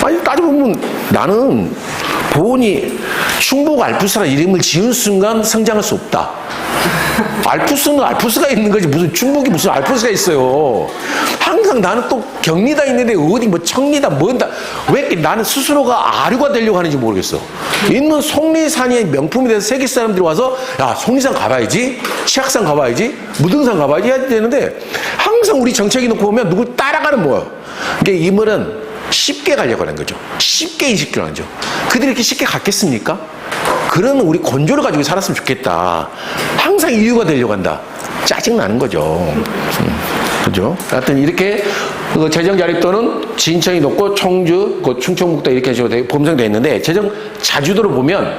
아니 따져보면 나는 보온이 충북 알프스라는 이름을 지은 순간 성장할 수 없다. 알프스는 알프스가 있는 거지 무슨 충북이 무슨 알프스가 있어요. 항상 나는 또 경리다 있는데 어디 뭐 청리다 뭔다 왜 이렇게 나는 스스로가 아류가 되려고 하는지 모르겠어. 있는 속리산이 명품이 돼서 세계 사람들이 와서 야 속리산 가봐야지, 치악산 가봐야지, 무등산 가봐야지 해야 되는데 항상 우리 정책이 놓고 보면 누굴 따라가는 거예요. 그러니까 이 말은 쉽게 가려고 하는 거죠. 쉽게 인식을 하죠. 그들이 이렇게 쉽게 갔겠습니까? 그런 우리 건조를 가지고 살았으면 좋겠다. 항상 이유가 되려고 한다. 짜증나는 거죠. 그죠? 하여튼 이렇게 재정 자립도는 진천이 높고 청주, 충청북도 이렇게 해서 범성되어 있는데 재정 자주도를 보면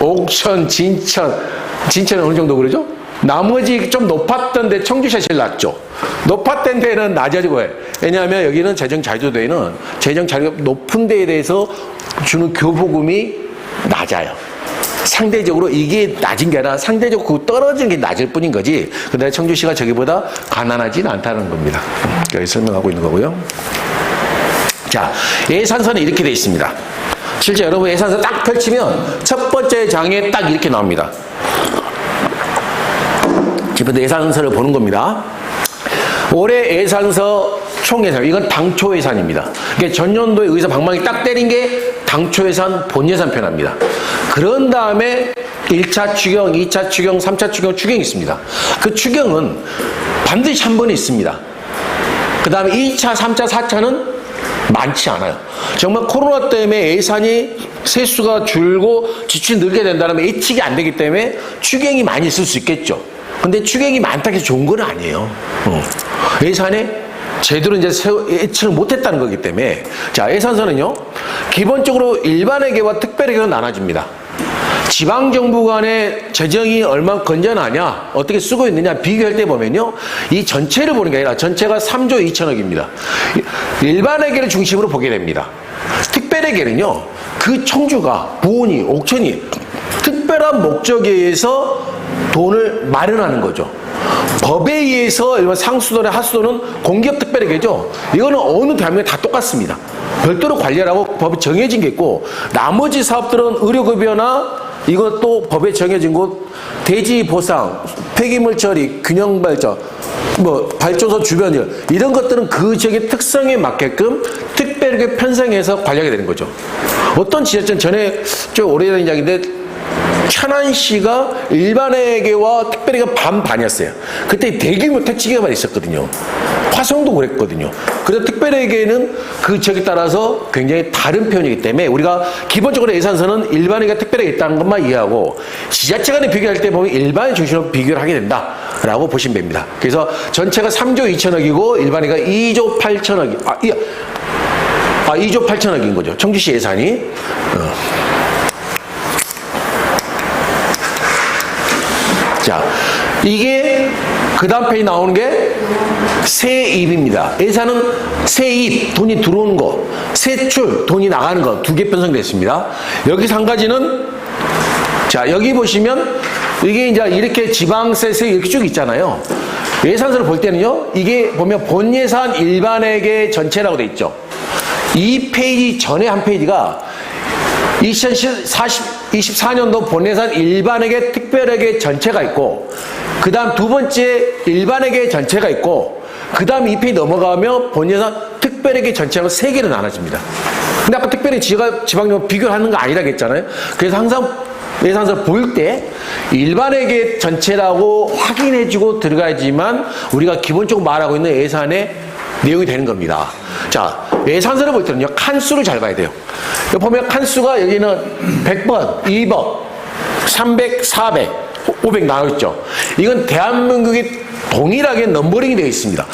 옥천, 진천은 어느 정도 그러죠? 나머지 좀 높았던 데 청주시가 제일 낮죠. 높았던 데는 낮아지고 해. 왜냐하면 여기는 재정 자주도에는 재정 자립도 높은 데에 대해서 주는 교부금이 낮아요. 상대적으로 이게 낮은 게 아니라 상대적으로 떨어지는 게 낮을 뿐인 거지. 근데 청주시가 저기보다 가난하진 않다는 겁니다. 여기 설명하고 있는 거고요. 자, 예산서는 이렇게 되어 있습니다. 실제 여러분 예산서 딱 펼치면 첫 번째 장에 딱 이렇게 나옵니다. 지금 예산서를 보는 겁니다. 올해 예산서 총예산, 이건 당초 예산입니다. 그러니까 전년도에 의사 방망이 딱 때린 게 당초 예산, 본 예산 표납니다. 그런 다음에 1차 추경, 2차 추경, 3차 추경, 추경이 있습니다. 그 추경은 반드시 한 번에 있습니다. 그 다음에 2차, 3차, 4차는 많지 않아요. 정말 코로나 때문에 예산이 세수가 줄고 지출이 늘게 된다면 예측이 안 되기 때문에 추경이 많이 있을 수 있겠죠. 근데 추경이 많다고 해서 좋은 건 아니에요. 예산에 제대로 이제 예측을 못했다는 거기 때문에. 자, 예산서는요, 기본적으로 일반회계와 특별회계로 나눠집니다. 지방정부 간의 재정이 얼마나 건전하냐, 어떻게 쓰고 있느냐 비교할 때 보면요, 이 전체를 보는 게 아니라 전체가 3조 2천억입니다. 일반회계를 중심으로 보게 됩니다. 특별회계는요, 그 청주가, 부원이, 옥천이 특별한 목적에 의해서 돈을 마련하는 거죠. 법에 의해서 일반 상수도나 하수도는 공기업 특별회계죠. 이거는 어느 대한민국에 다 똑같습니다. 별도로 관리하라고 법이 정해진 게 있고, 나머지 사업들은 의료급여나 이것도 법에 정해진 곳, 대지 보상, 폐기물 처리, 균형 발전, 발전소 주변 일, 이런 것들은 그 지역의 특성에 맞게끔 특별하게 편성해서 관리하게 되는 거죠. 어떤 지자체는 전에 좀 오래된 이야기인데, 천안시가 일반회계와 특별회계가 반반이었어요. 그때 대규모 택지개발이 있었거든요. 화성도 그랬거든요. 그래서 특별회계는 그 지역에 따라서 굉장히 다른 편이기 때문에 우리가 기본적으로 예산서는 일반회계와 특별회계가 있다는 것만 이해하고 지자체 간에 비교할 때 보면 일반회 중심으로 비교를 하게 된다라고 보시면 됩니다. 그래서 전체가 3조 2천억이고 일반회가 2조 8천억이 2조 8천억인 거죠. 청주시 예산이. 자, 이게 그 다음 페이지 나오는 게 세입입니다. 예산은 세입, 돈이 들어오는 거, 세출, 돈이 나가는 거, 두 개 편성되어 있습니다. 여기서 한 가지는, 자, 여기 보시면 이게 이제 이렇게 지방세 이렇게 쭉 있잖아요. 예산서를 볼 때는요, 이게 보면 본 예산 일반회계 전체라고 돼 있죠. 이 페이지 전에 한 페이지가 2024년도 본예산 일반회계 특별회계 전체가 있고, 그 다음 두 번째 일반회계 전체가 있고, 그 다음 이 페이지 넘어가면 본예산 특별회계 전체가 세 개로 나눠집니다. 근데 아까 특별히 지방정부 비교하는 거 아니라고 했잖아요. 그래서 항상 예산서 볼 때 일반회계 전체라고 확인해주고 들어가야지만 우리가 기본적으로 말하고 있는 예산의 내용이 되는 겁니다. 자, 예산서를 볼 때는요, 칸수를 잘 봐야 돼요. 여기 보면 칸수가 여기는 100번, 2번, 300, 400, 500 나와있죠. 이건 대한민국이 동일하게 넘버링이 되어 있습니다.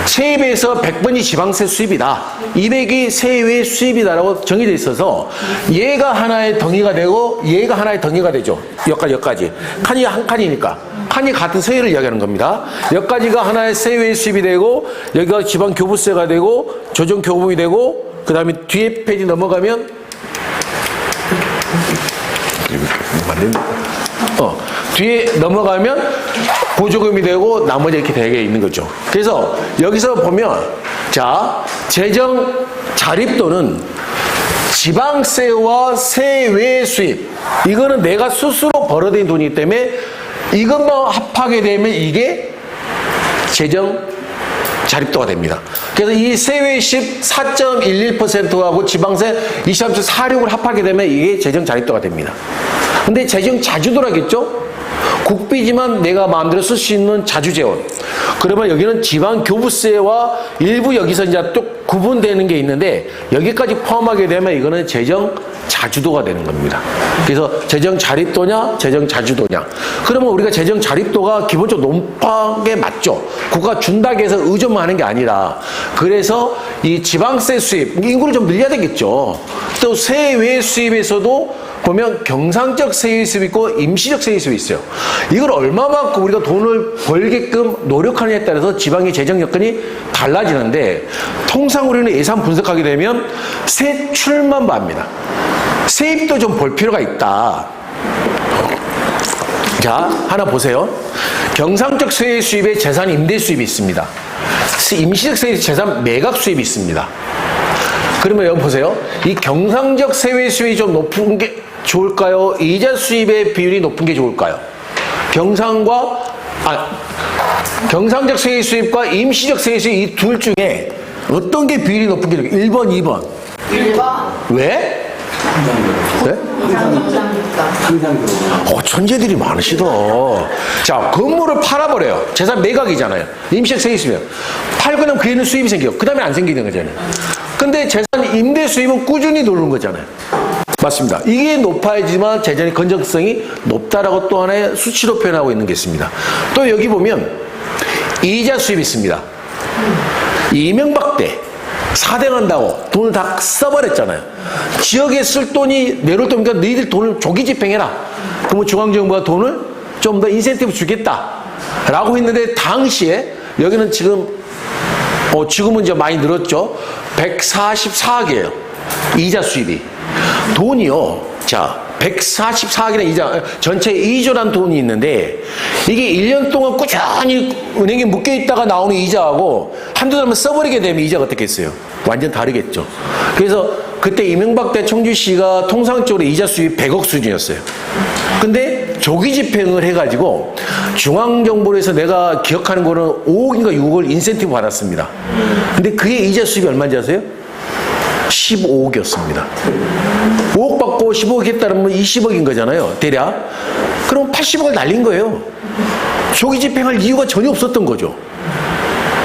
세입에서 100번이 지방세 수입이다, 200이 세외 수입이다라고 정의되어 있어서 얘가 하나의 덩이가 되고 얘가 하나의 덩이가 되죠. 여기까지. 칸이 한 칸이니까. 칸이 같은 세율을 이야기하는 겁니다. 여기까지가 하나의 세외 수입이 되고, 여기가 지방 교부세가 되고, 조정 교부금이 되고, 그 다음에 뒤에 페이지 넘어가면 뒤에 넘어가면 보조금이 되고 나머지 이렇게 되게 있는 거죠. 그래서 여기서 보면, 자, 재정 자립도는 지방세와 세외 수입, 이거는 내가 스스로 벌어들인 돈이기 때문에 이것만 합하게 되면 이게 재정 자립도가 됩니다. 그래서 이 세외십 4.11%하고 지방세 23.46을 합하게 되면 이게 재정 자립도가 됩니다. 근데 재정 자주도라겠죠? 국비지만 내가 마음대로 쓸 수 있는 자주재원. 그러면 여기는 지방교부세와 일부 여기서 이제 또 구분되는 게 있는데 여기까지 포함하게 되면 이거는 재정 자주도가 되는 겁니다. 그래서 재정 자립도냐, 재정 자주도냐. 그러면 우리가 재정 자립도가 기본적으로 높게 맞죠. 국가가 준다고 해서 의존만 하는 게 아니라 그래서 이 지방세 수입, 인구를 좀 늘려야 되겠죠. 또 세외 수입에서도 보면 경상적 세외 수입이 있고 임시적 세외 수입이 있어요. 이걸 얼마만큼 우리가 돈을 벌게끔 노력하느냐에 따라서 지방의 재정 여건이 달라지는데 통상 우리는 예산 분석하게 되면 세출만 봅니다. 세입도 좀 볼 필요가 있다. 자, 하나 보세요. 경상적 세외 수입에 재산 임대 수입이 있습니다. 임시적 세외 재산 매각 수입이 있습니다. 그러면 여기 보세요. 이 경상적 세외 수입이 좀 높은 게 좋을까요? 이자 수입의 비율이 높은 게 좋을까요? 경상적 세외 수입과 임시적 세외 수입 이 둘 중에 어떤 게 비율이 높은 게 좋을까요? 1번, 2번. 1번. 왜? 네? 천재들이 많으시다. 자, 건물을 팔아버려요. 재산 매각이잖아요. 임시적 세입 있으면. 팔고 나면 그에는 수입이 생겨요. 그 다음에 안 생기는 거잖아요. 근데 재산 임대 수입은 꾸준히 누르는 거잖아요. 맞습니다. 이게 높아야지만 재정의 건전성이 높다라고 또 하나의 수치로 표현하고 있는 게 있습니다. 또 여기 보면 이자 수입이 있습니다. 이명박 때 사대한다고 돈을 다 써버렸잖아요. 지역에 쓸 돈이 내려올 때니까 너희들 돈을 조기 집행해라. 그러면 중앙정부가 돈을 좀 더 인센티브 주겠다 라고 했는데 당시에 여기는 지금은 이제 많이 늘었죠. 144억이에요. 이자 수입이. 돈이요. 자, 144억이라는 이자, 전체 2조란 돈이 있는데 이게 1년 동안 꾸준히 은행에 묶여있다가 나오는 이자하고 한두 달만 써버리게 되면 이자가 어떻겠어요? 완전 다르겠죠. 그래서 그때 이명박 때 청주시가 통상적으로 이자 수입이 100억 수준이었어요. 근데 조기 집행을 해가지고 중앙정부에서 내가 기억하는 거는 5억인가 6억을 인센티브 받았습니다. 근데 그게 이자 수입이 얼마인지 아세요? 15억이었습니다. 5억 받고 15억 했다면 20억인 거잖아요. 대략. 그럼 80억을 날린 거예요. 조기 집행할 이유가 전혀 없었던 거죠.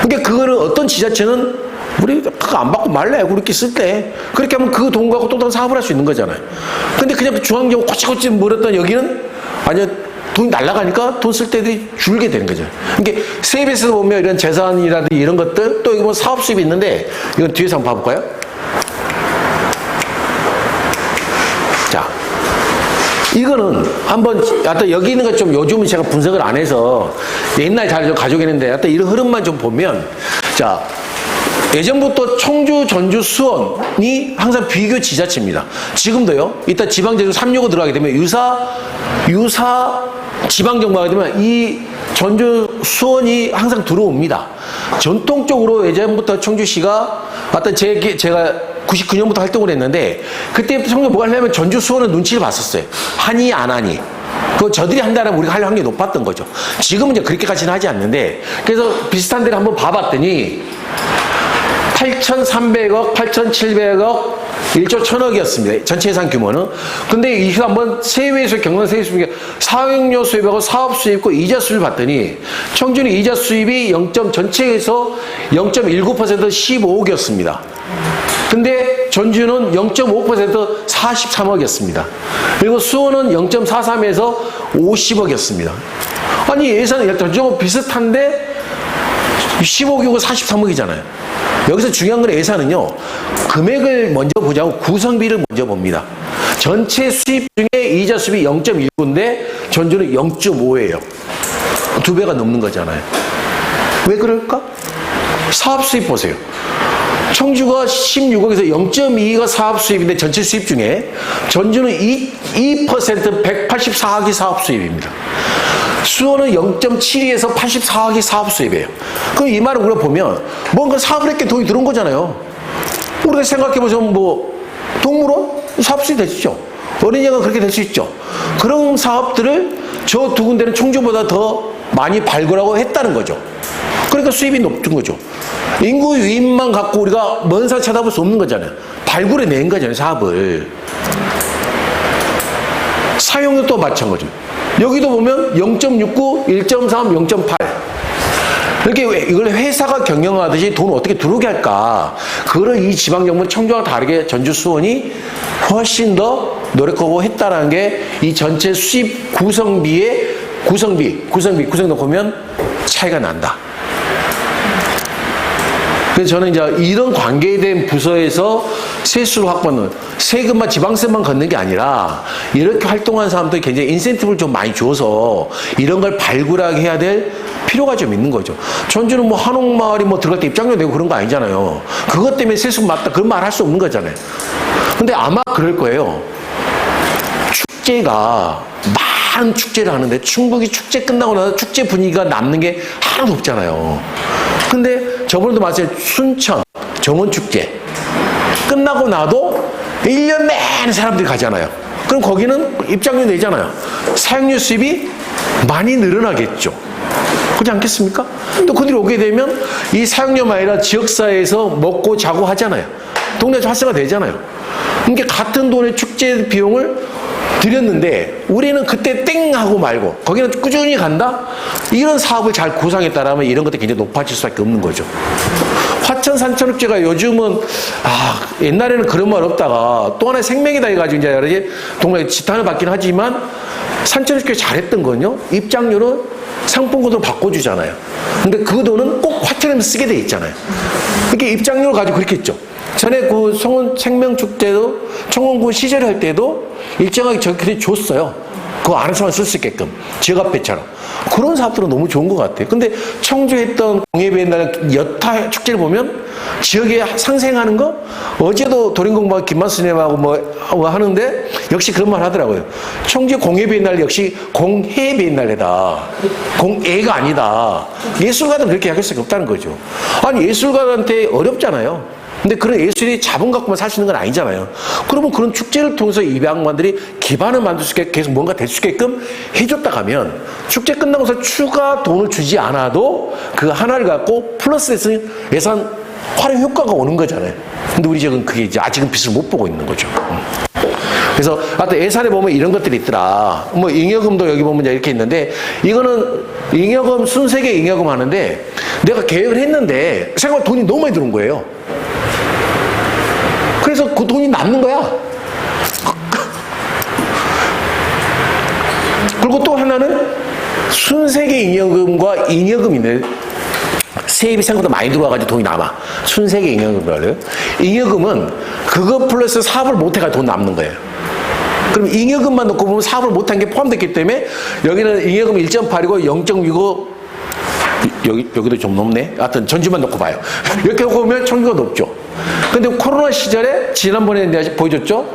그러니까 그거는 어떤 지자체는 우리 그거 안 받고 말래 그렇게 쓸 때 그렇게 하면 그 돈 갖고 또 다른 사업을 할 수 있는 거잖아요. 근데 그냥 중앙정부 꼬치꼬치 물었던 여기는 아니요 돈이 날아가니까 돈 쓸 때도 줄게 되는 거죠. 그러니까 세입에서 보면 이런 재산이라든지 이런 것들 또 이거 뭐 사업 수입이 있는데 이건 뒤에서 한번 봐볼까요? 자, 이거는 한번 하여튼 여기 있는 것 좀 요즘은 제가 분석을 안 해서 옛날 잘 좀 가지고 있는데 하여튼 이런 흐름만 좀 보면 자. 예전부터 청주, 전주, 수원이 항상 비교 지자체입니다. 지금도요. 이따 지방제도 365 들어가게 되면 유사 지방정부가 되면 이 전주, 수원이 항상 들어옵니다. 전통적으로 예전부터 청주시가 어떤 제가 99년부터 활동을 했는데 그때부터 청주 뭐가 하려면 전주, 수원은 눈치를 봤었어요. 하니 안 하니. 그거 저들이 한다면 우리가 할 확률이 높았던 거죠. 지금은 이제 그렇게까지는 하지 않는데 그래서 비슷한 데를 한번 봐봤더니 8,300억, 8,700억, 1조 1,000억이었습니다. 전체 예산 규모는. 근데 이거 한번 세외 수입, 경상 세외 수입, 사용료 수입하고 사업 수입과 이자 수입을 봤더니 청주는 이자 수입이 전체에서 0.19% 15억이었습니다. 근데 전주는 0.5% 43억이었습니다. 그리고 수원은 0.43에서 50억이었습니다. 아니 예산은 전주하고 비슷한데 15억이고 43억이잖아요. 여기서 중요한 건 예산은요. 금액을 먼저 보자고 구성비를 먼저 봅니다. 전체 수입 중에 이자 수입이 0.19인데 전주는 0.5예요. 2배가 넘는 거잖아요. 왜 그럴까? 사업 수입 보세요. 청주가 16억에서 0.2가 사업 수입인데 전체 수입 중에 전주는 2% 184억이 사업 수입입니다. 수원은 0.72에서 84억이 사업 수입이에요. 그럼 이 말을 우리가 보면 뭔가 사업을 했기에 돈이 들어온 거잖아요. 우리가 생각해보자면 뭐 동물원? 사업 수입 되시죠. 어린이가 그렇게 될 수 있죠. 그런 사업들을 저 두 군데는 청주보다 더 많이 발굴하고 했다는 거죠. 그러니까 수입이 높은 거죠. 인구 유입만 갖고 우리가 먼 산 쳐다볼 수 없는 거잖아요. 발굴해 낸 거잖아요, 사업을. 사용료도 마찬가지죠. 여기도 보면 0.69, 1.3, 0.8. 이렇게 이걸 회사가 경영하듯이 돈을 어떻게 들어오게 할까? 그거를 이 지방정부 청주와 다르게 전주 수원이 훨씬 더 노력하고 했다라는 게 이 전체 수입 구성비의 구성도 보면 차이가 난다. 그래서 저는 이제 이런 관계에 대한 부서에서 세수를 확보하는, 세금만 지방세만 걷는 게 아니라 이렇게 활동하는 사람들이 굉장히 인센티브를 좀 많이 줘서 이런 걸 발굴하게 해야 될 필요가 좀 있는 거죠. 전주는 뭐 한옥마을이 뭐 들어갈 때 입장료 내고 그런 거 아니잖아요. 그것 때문에 세수 맞다 그런 말 할 수 없는 거잖아요. 근데 아마 그럴 거예요. 축제가 많은 축제를 하는데 충북이 축제 끝나고 나서 축제 분위기가 남는 게 하나도 없잖아요. 근데 저번에도 말씀드린 순천 정원축제 끝나고 나도 1년 내내 사람들이 가잖아요. 그럼 거기는 입장료 내잖아요. 사용료 수입이 많이 늘어나겠죠. 그렇지 않겠습니까? 또 그들이 오게 되면 이 사용료만 아니라 지역사회에서 먹고 자고 하잖아요. 동네에서 활성화 되잖아요. 그러니까 같은 돈의 축제 비용을 드렸는데 우리는 그때 땡 하고 말고 거기는 꾸준히 간다? 이런 사업을 잘 구상했다라면 이런 것들이 굉장히 높아질 수밖에 없는 거죠. 화천 산천축제가 요즘은 옛날에는 그런 말 없다가 또 하나의 생명이다 해가지고 이제 여러 개 동네에 지탄을 받긴 하지만 산천축제 잘했던 건요. 입장료는 상품권으로 바꿔주잖아요. 근데 그 돈은 꼭 화천에만 쓰게 돼 있잖아요. 이렇게 입장료를 가지고 그렇게 했죠. 전에 그 성원 생명축제도 청원군 시절 할 때도 일정하게 저렇게 줬어요. 그거 안에서만 쓸 수 있게끔 지역화폐처럼. 그런 사업들은 너무 좋은 것 같아요. 근데 청주에 했던 공예비엔날 여타 축제를 보면 지역에 상생하는 거 어제도 도림공부하고 김만수님하고 뭐 하는데 역시 그런 말 하더라고요. 청주 공예비엔날 역시 공해비엔날이다. 공예가 아니다. 예술가들은 그렇게 약할 수가 없다는 거죠. 아니 예술가한테 어렵잖아요. 근데 그런 예술이 자본 갖고만 살 수 있는 건 아니잖아요. 그러면 그런 축제를 통해서 입양반들이 기반을 만들 수 있게 계속 뭔가 될 수 있게끔 해줬다 가면 축제 끝나고서 추가 돈을 주지 않아도 그 하나를 갖고 플러스해서 예산 활용 효과가 오는 거잖아요. 근데 우리 지역은 그게 이제 아직은 빛을 못 보고 있는 거죠. 그래서 하여튼 예산에 보면 이런 것들이 있더라. 뭐 잉여금도 여기 보면 이제 이렇게 있는데 이거는 잉여금 순세계 잉여금 하는데 내가 계획을 했는데 생각보다 돈이 너무 많이 들어온 거예요. 그래서 그 돈이 남는 거야. 그리고 또 하나는 순세계 잉여금과 잉여금인데 세입이 생각보다 많이 들어와가지고 돈이 남아. 순세계 잉여금을. 잉여금은 그거 플러스 사업을 못해가지고 돈 남는 거예요. 그럼 잉여금만 놓고 보면 사업을 못한 게 포함됐기 때문에 여기는 잉여금 1.8이고 0.65 여기도 좀 높네. 하여튼 전주만 놓고 봐요. 이렇게 놓고 보면 청주가 높죠. 근데 코로나 시절에 지난번에 내가 보여줬죠.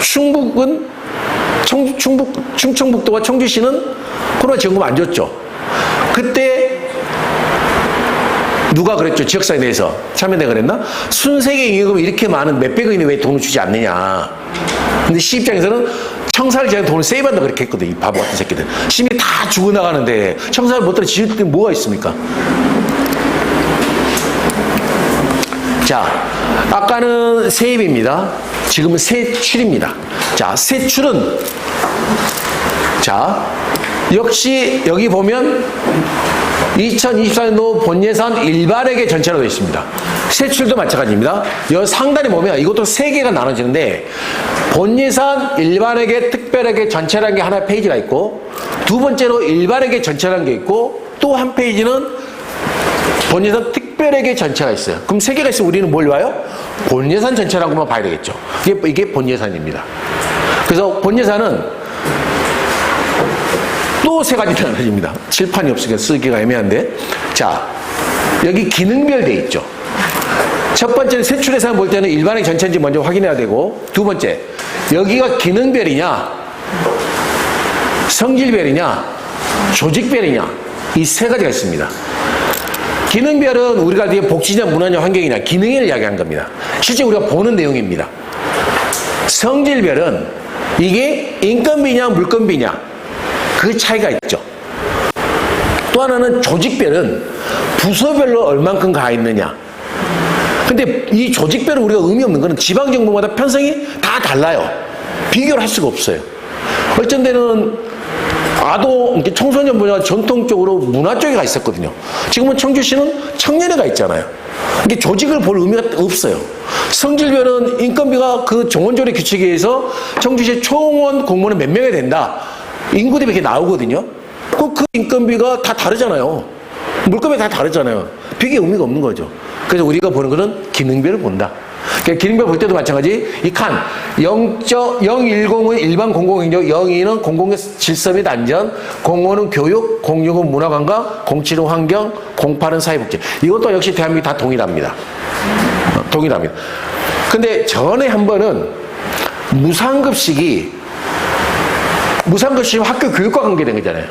충북은 충청북도와 청주시는 코로나 지원금 안 줬죠. 그때 누가 그랬죠? 지역사회 내에서 참여대 그랬나? 순세계 잉여금이 이렇게 많은 몇백억이니 왜 돈을 주지 않느냐. 근데 시 입장에서는 청사를 제가 돈을 세이브한다 그렇게 했거든. 이 바보 같은 새끼들. 시민이 다 죽어나가는데 청사를 못 들어 지을 때 뭐가 있습니까? 자, 아까는 세입입니다. 지금은 세출입니다. 자, 세출은 자, 역시 여기 보면 2024년도 본예산 일반회계 전체로 되어 있습니다. 세출도 마찬가지입니다. 여기 상단에 보면 이것도 3개가 나눠지는데 본예산 일반회계 특별회계 전체라는 게 하나 페이지가 있고 두 번째로 일반회계 전체라는 게 있고 또 한 페이지는 본예산 특별회계 전체가 있어요. 그럼 3개가 있으면 우리는 뭘 봐요? 본예산 전체라고만 봐야 되겠죠. 이게 본예산입니다. 그래서 본예산은 또 3가지 나눠집니다. 칠판이 없으니까 쓰기가 애매한데. 자, 여기 기능별 돼 있죠. 첫 번째는 세출예산 볼 때는 일반회계 전체인지 먼저 확인해야 되고 두 번째, 여기가 기능별이냐 성질별이냐 조직별이냐 이 3가지가 있습니다. 기능별은 우리가 뒤에 복지냐 문화냐 환경이냐 기능을 이야기한 겁니다. 실제 우리가 보는 내용입니다. 성질별은 이게 인건비냐 물건비냐 그 차이가 있죠. 또 하나는 조직별은 부서별로 얼만큼 가 있느냐. 근데 이 조직별은 우리가 의미 없는 거는 지방정부마다 편성이 다 달라요. 비교를 할 수가 없어요. 어쩐 데는 아동, 이렇게 청소년 분야가 전통적으로 문화 쪽에가 있었거든요. 지금은 청주시는 청년회가 있잖아요. 이게 조직을 볼 의미가 없어요. 성질별은 인건비가 그 정원조례 규칙에 의해서 청주시 총원 공무원은 몇 명이 된다. 인구 대비 이렇게 나오거든요. 그 인건비가 다 다르잖아요. 물건이 다 다르잖아요. 비교 의미가 없는 거죠. 그래서 우리가 보는 거는 기능별을 본다. 그러니까 기능별 볼 때도 마찬가지. 이 칸 0.010은 일반 공공행정, 02는 공공의 질서 및 안전, 05는 교육, 06은 문화관광, 07은 환경, 08은 사회복지. 이것도 역시 대한민국이 다 동일합니다. 동일합니다. 근데 전에 한 번은 무상급식이 학교 교육과 관계된 거잖아요.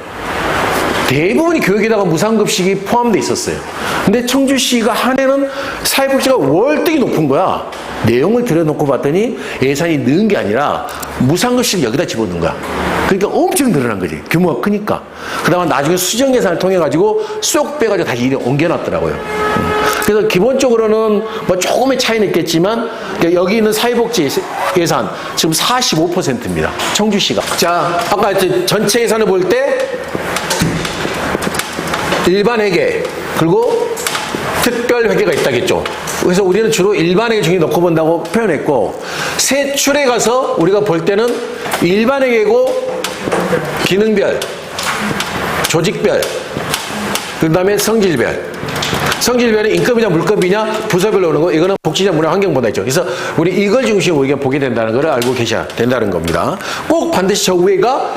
대부분이 교육에다가 무상급식이 포함되어 있었어요. 근데 청주시가 한 해는 사회복지가 월등히 높은 거야. 내용을 들여놓고 봤더니 예산이 넣은 게 아니라 무상급식을 여기다 집어넣은 거야. 그러니까 엄청 늘어난 거지. 규모가 크니까. 그 다음에 나중에 수정 예산을 통해가지고 쏙 빼가지고 다시 이리 옮겨놨더라고요. 그래서 기본적으로는 뭐 조금의 차이는 있겠지만 여기 있는 사회복지 예산 지금 45%입니다. 청주시가. 자, 아까 전체 예산을 볼 때 일반 회계 그리고 특별 회계가 있다겠죠. 그래서 우리는 주로 일반 회계 중에 넣고 본다고 표현했고, 세출에 가서 우리가 볼 때는 일반 회계고 기능별, 조직별, 그 다음에 성질별. 성질별은 인건비냐 물건비냐 부서별로 오는 거, 이거는 복지자 문화 환경보다 있죠. 그래서 우리 이걸 중심으로 우리가 보게 된다는 걸 알고 계셔야 된다는 겁니다. 꼭 반드시 저 위에가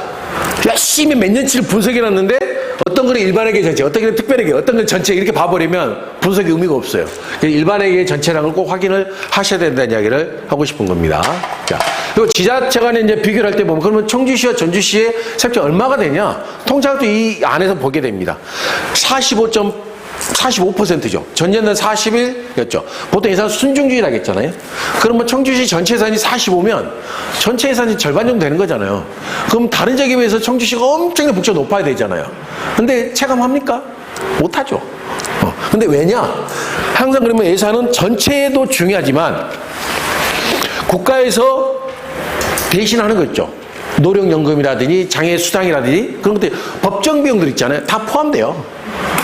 열심히 몇 년치를 분석해놨는데 어떤 거는 일반회계 전체, 어떤 거는 특별회계, 어떤 건 전체 이렇게 봐버리면 분석이 의미가 없어요. 일반회계 전체라는 걸 꼭 확인을 하셔야 된다는 이야기를 하고 싶은 겁니다. 자, 그리고 지자체 간에 이제 비교를 할 때 보면 그러면 청주시와 전주시의 세입자 얼마가 되냐? 통장도 이 안에서 보게 됩니다. 45%죠. 전년도는 41였죠. 보통 예산 순증주의라고 했잖아요. 그러면 청주시 전체 예산이 45면 전체 예산이 절반 정도 되는 거잖아요. 그럼 다른 지역에 비해서 청주시가 엄청나게 복지가 높아야 되잖아요. 근데 체감합니까? 못하죠. 근데 왜냐? 항상 그러면 예산은 전체도 중요하지만 국가에서 대신하는 거 있죠. 노령연금이라든지 장애수당이라든지 그런 것들, 법정 비용들 있잖아요. 다 포함돼요.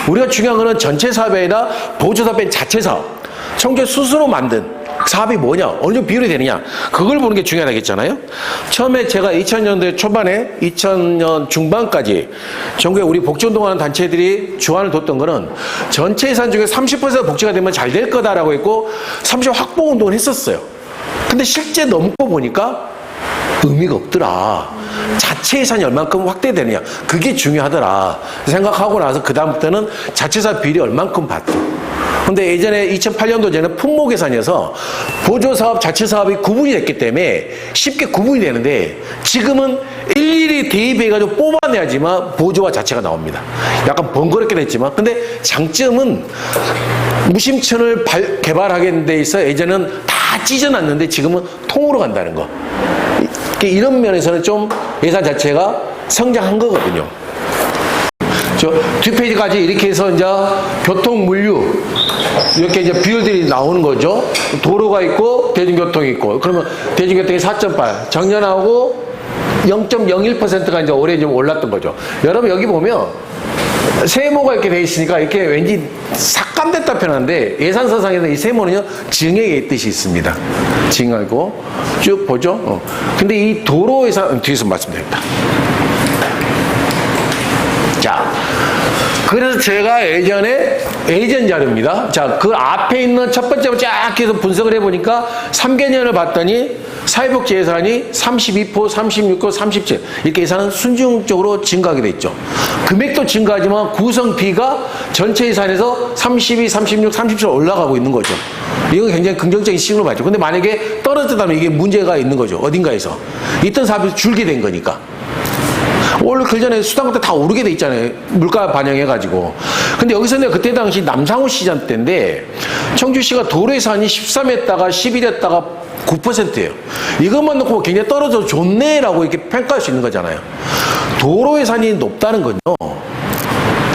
우리가 중요한 거는 전체 사업이 아니라 보조사업 뺀 자체 사업. 청주 스스로 만든 사업이 뭐냐, 어느 정도 비율이 되느냐, 그걸 보는 게 중요하겠잖아요. 처음에 제가 2000년대 초반에 2000년 중반까지 전국에 우리 복지운동하는 단체들이 주안을 뒀던 거는 전체 예산 중에 30% 복지가 되면 잘 될 거다라고 했고 30% 확보 운동을 했었어요. 근데 실제 넘고 보니까 의미가 없더라. 자체 예산이 얼만큼 확대되느냐, 그게 중요하더라 생각하고 나서 그 다음부터는 자체사업 비율이 얼만큼 봤죠. 근데 예전에 2008년도 전에 품목 예산이어서 보조사업, 자체사업이 구분이 됐기 때문에 쉽게 구분이 되는데 지금은 일일이 대입해가지고 뽑아내야지만 보조와 자체가 나옵니다. 약간 번거롭게 됐지만, 근데 장점은 무심천을 개발하게 돼 있어 예전에는 다 찢어놨는데 지금은 통으로 간다는 거. 이런 면에서는 좀 예산 자체가 성장한 거거든요. 저 뒷페이지까지 이렇게 해서 이제 교통, 물류 이렇게 이제 비율들이 나오는 거죠. 도로가 있고 대중교통이 있고, 그러면 대중교통이 4.8, 작년하고 0.01%가 이제 올해 좀 올랐던 거죠. 여러분 여기 보면 세모가 이렇게 돼 있으니까 이렇게 왠지 삭감됐다 표현하는데 예산서상에는 이 세모는요 증액의 뜻이 있습니다. 증하고 쭉 보죠. 근데 이 도로 예산 뒤에서 말씀드립니다. 자, 그래서 제가 예전 자료입니다. 자, 그 앞에 있는 첫 번째로 쫙 해서 분석을 해보니까 3개년을 봤더니 사회복지 예산이 32%, 36%, 37 이렇게 예산은 순증적으로 증가하게 돼 있죠. 금액도 증가하지만 구성비가 전체 예산에서 32, 36, 37 올라가고 있는 거죠. 이건 굉장히 긍정적인 시그널을 받죠. 근데 만약에 떨어졌다면 이게 문제가 있는 거죠. 어딘가에서. 있던 사업이 줄게 된 거니까. 원래 그 전에 수당 같은 다 오르게 돼 있잖아요. 물가 반영해가지고. 근데 여기서 내가 그때 당시 남상호 시장 때인데 청주시가 도로 예산이 13했다가 11했다가 9%예요. 이것만 놓고 굉장히 떨어져서 좋네라고 이렇게 평가할 수 있는 거잖아요. 도로 예산이 높다는 건요,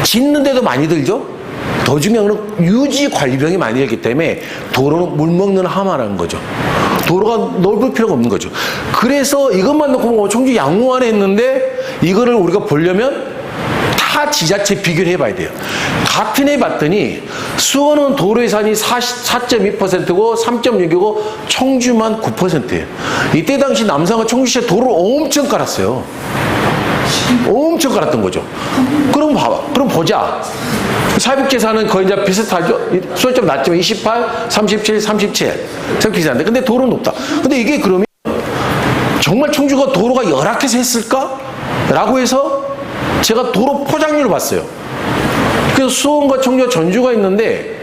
짓는데도 많이 들죠? 더 중요한 건 유지 관리 비용이 많이 들기 때문에 도로는 물 먹는 하마라는 거죠. 도로가 넓을 필요가 없는 거죠. 그래서 이것만 놓고 청주 양로안에 했는데 이거를 우리가 보려면 타 지자체 비교를 해봐야 돼요. 같은 해 봤더니 수원은 도로 예산이 4.2%고 3.6이고 청주만 9%예요. 이때 당시 남산과 청주시에 도로를 엄청 깔았어요. 엄청 깔았던 거죠. 그럼 봐봐. 그럼 보자. 사회복지사는 거의 이제 비슷하죠. 수원 좀 낮지만 28, 37, 37. 참 비슷한데. 근데 도로는 높다. 근데 이게 그러면 정말 청주가 도로가 열악해서 했을까? 라고 해서 제가 도로 포장률을 봤어요. 그래서 수원과 청주와 전주가 있는데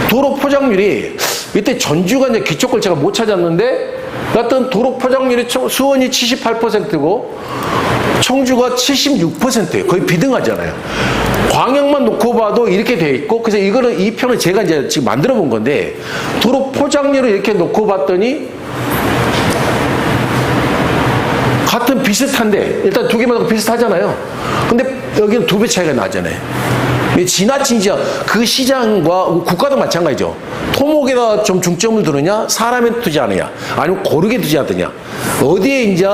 도로 포장률이 이때 전주가 이제 기초걸 제가 못 찾았는데 어떤 도로 포장률이 수원이 78%고 청주가 76%예요. 거의 비등하잖아요. 광역만 놓고 봐도 이렇게 돼 있고 그래서 이거는 이 편을 제가 이제 지금 만들어 본 건데 도로 포장률을 이렇게 놓고 봤더니 같은 비슷한데 일단 두 개만 비슷하잖아요. 근데 여기는 2배 차이가 나잖아요. 지나친 지역 그 시장과 국가도 마찬가지죠. 토목에다 좀 중점을 두느냐, 사람에 두지 않느냐, 아니면 고르게 두지 않느냐, 어디에 이제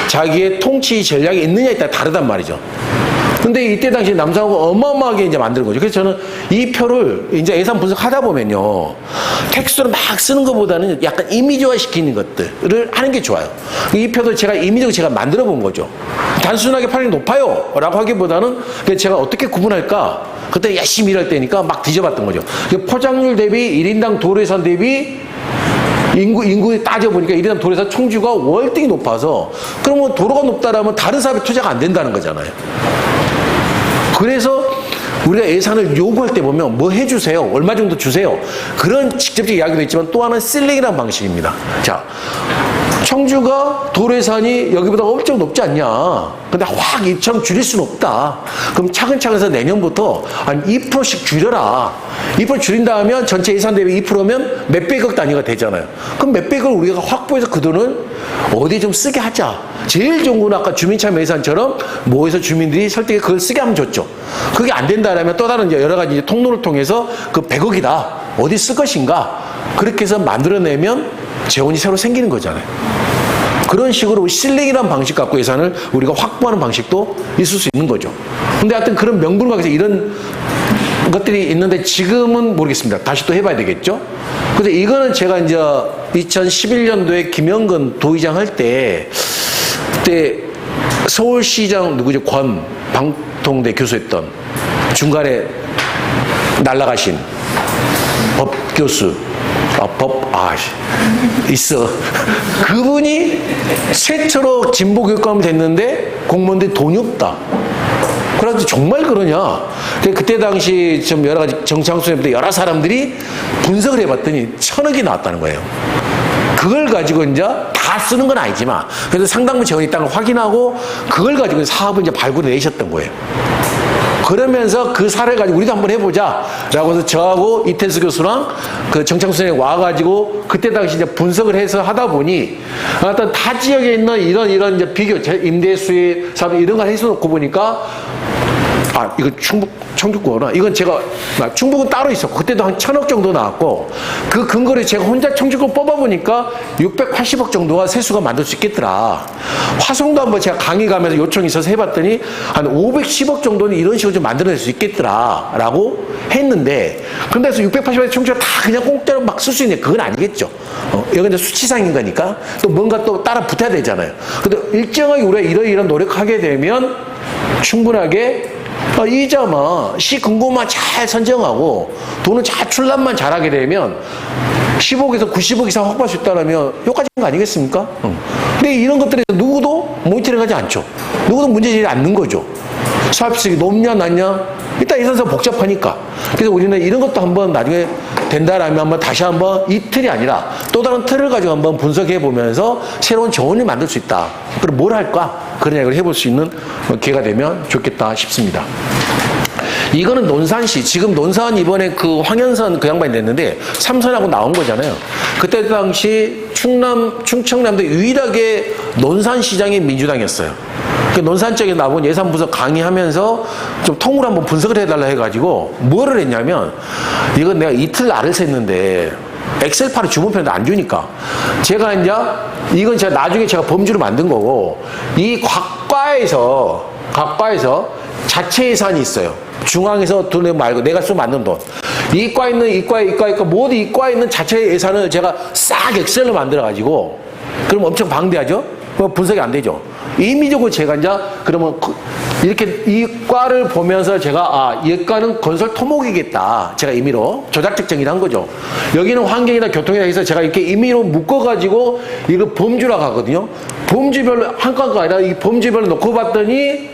자기의 통치 전략이 있느냐에 따라 다르단 말이죠. 근데 이때 당시 남산하고 어마어마하게 이제 만든 거죠. 그래서 저는 이 표를 이제 예산 분석하다 보면요. 텍스트로 막 쓰는 것보다는 약간 이미지화 시키는 것들을 하는 게 좋아요. 이 표도 제가 이미지로 제가 만들어 본 거죠. 단순하게 팔이 높아요. 라고 하기보다는 제가 어떻게 구분할까? 그때 열심히 일할 때니까 막 뒤져봤던 거죠. 포장률 대비 1인당 도로 예산 대비 인구에 따져보니까 이래서 도로에서 청주가 월등히 높아서 그러면 도로가 높다라면 다른 사업에 투자가 안 된다는 거잖아요. 그래서 우리가 예산을 요구할 때 보면 뭐 해주세요. 얼마 정도 주세요. 그런 직접적 이야기도 있지만 또 하나는 실링이라는 방식입니다. 자, 청주가 도로 예산이 여기보다 엄청 높지 않냐. 근데 확 이처럼 줄일 수는 없다. 그럼 차근차근 해서 내년부터 한 2%씩 줄여라. 2% 줄인다 하면 전체 예산 대비 2%면 몇백억 단위가 되잖아요. 그럼 몇백억을 우리가 확보해서 그 돈을 어디에 좀 쓰게 하자. 제일 좋은 건 아까 주민참여 예산처럼 모여서 주민들이 설득해 그걸 쓰게 하면 좋죠. 그게 안 된다라면 또 다른 여러 가지 통로를 통해서 그 100억이다. 어디 쓸 것인가. 그렇게 해서 만들어내면 재원이 새로 생기는 거잖아요. 그런 식으로 실링이라는 방식 갖고 예산을 우리가 확보하는 방식도 있을 수 있는 거죠. 근데 하여튼 그런 명분과에서 이런 것들이 있는데 지금은 모르겠습니다. 다시 또 해봐야 되겠죠. 그래서 이거는 제가 이제 2011년도에 김영근 도의장 할 때 그때 서울시장 누구죠? 권 방통대 교수였던 중간에 날아가신 법교수 있어. 그분이 최초로 진보교육감이 됐는데 공무원들이 돈이 없다. 그래서 정말 그러냐. 그때 당시 좀 여러 가지 정창수님도 여러 사람들이 분석을 해봤더니 1,000억이 나왔다는 거예요. 그걸 가지고 이제 다 쓰는 건 아니지만 그래도 상당부 재원이 있다는 걸 확인하고 그걸 가지고 사업을 이제 발굴해내셨던 거예요. 그러면서 그 사례를 가지고 우리도 한번 해보자. 라고 해서 저하고 이태수 교수랑 그 정창수 선생님이 와가지고 그때 당시 이제 분석을 해서 하다 보니 어떤 타 지역에 있는 이런 이제 비교, 임대수의 사업 이런 걸 해서 놓고 보니까 이거 청주구나. 이건 제가, 충북은 따로 있었고, 그때도 한 1,000억 정도 나왔고, 그 근거를 제가 혼자 청주구 뽑아보니까 680억 정도가 세수가 만들 수 있겠더라. 화성도 한번 제가 강의 가면서 요청이 있어서 해봤더니, 한 510억 정도는 이런 식으로 좀 만들어낼 수 있겠더라. 라고 했는데, 근데 680억의 청주가 다 그냥 공짜로 막 쓸 수 있는 그건 아니겠죠. 이건 이제 수치상인 거니까, 또 뭔가 또 따라 붙어야 되잖아요. 근데 일정하게 우리가 이런 노력하게 되면 충분하게 이자만 시 근거만 잘 선정하고 돈은 잘 출납만 잘하게 되면 10억에서 90억 이상 확보할 수 있다면 효과적인 거 아니겠습니까? 근데 이런 것들에 누구도 모니터링하지 않죠. 누구도 문제제기 않는 거죠. 사업수익이 높냐 낮냐 일단 예산서 복잡하니까. 그래서 우리는 이런 것도 한번 나중에 된다라면 한번 다시 한번 이 틀이 아니라 또 다른 틀을 가지고 한번 분석해 보면서 새로운 정원을 만들 수 있다. 그럼 뭘 할까? 그런 이야기를 해볼 수 있는 기회가 되면 좋겠다 싶습니다. 이거는 논산시, 지금 논산 이번에 그 황현선 그 양반이 됐는데 삼선하고 나온 거잖아요. 그때 당시 충청남도 유일하게 논산시장이 민주당이었어요. 그 논산 쪽에 나온 예산 분석 강의하면서 좀 통으로 한번 분석을 해달라 해가지고 뭐를 했냐면 이건 내가 이틀 날을 샜는데 엑셀 파일 주문표도 안 주니까. 제가 이제, 이건 제가 나중에 제가 범주로 만든 거고, 이 각과에서 자체 예산이 있어요. 중앙에서 돈 말고 내가 쓰고 만든 돈. 이과 있는, 이과, 모두 이과에 있는 자체 예산을 제가 싹 엑셀로 만들어가지고, 그럼 엄청 방대하죠? 그럼 분석이 안 되죠. 임의적으로 제가 이제, 그러면 이렇게 이 과를 보면서 제가, 이 과는 건설 토목이겠다. 제가 임의로 조작적 정의를 한 거죠. 여기는 환경이나 교통이나 해서 제가 이렇게 임의로 묶어가지고 이거 범주라고 하거든요. 범주별로, 한 과가 아니라 이 범주별로 놓고 봤더니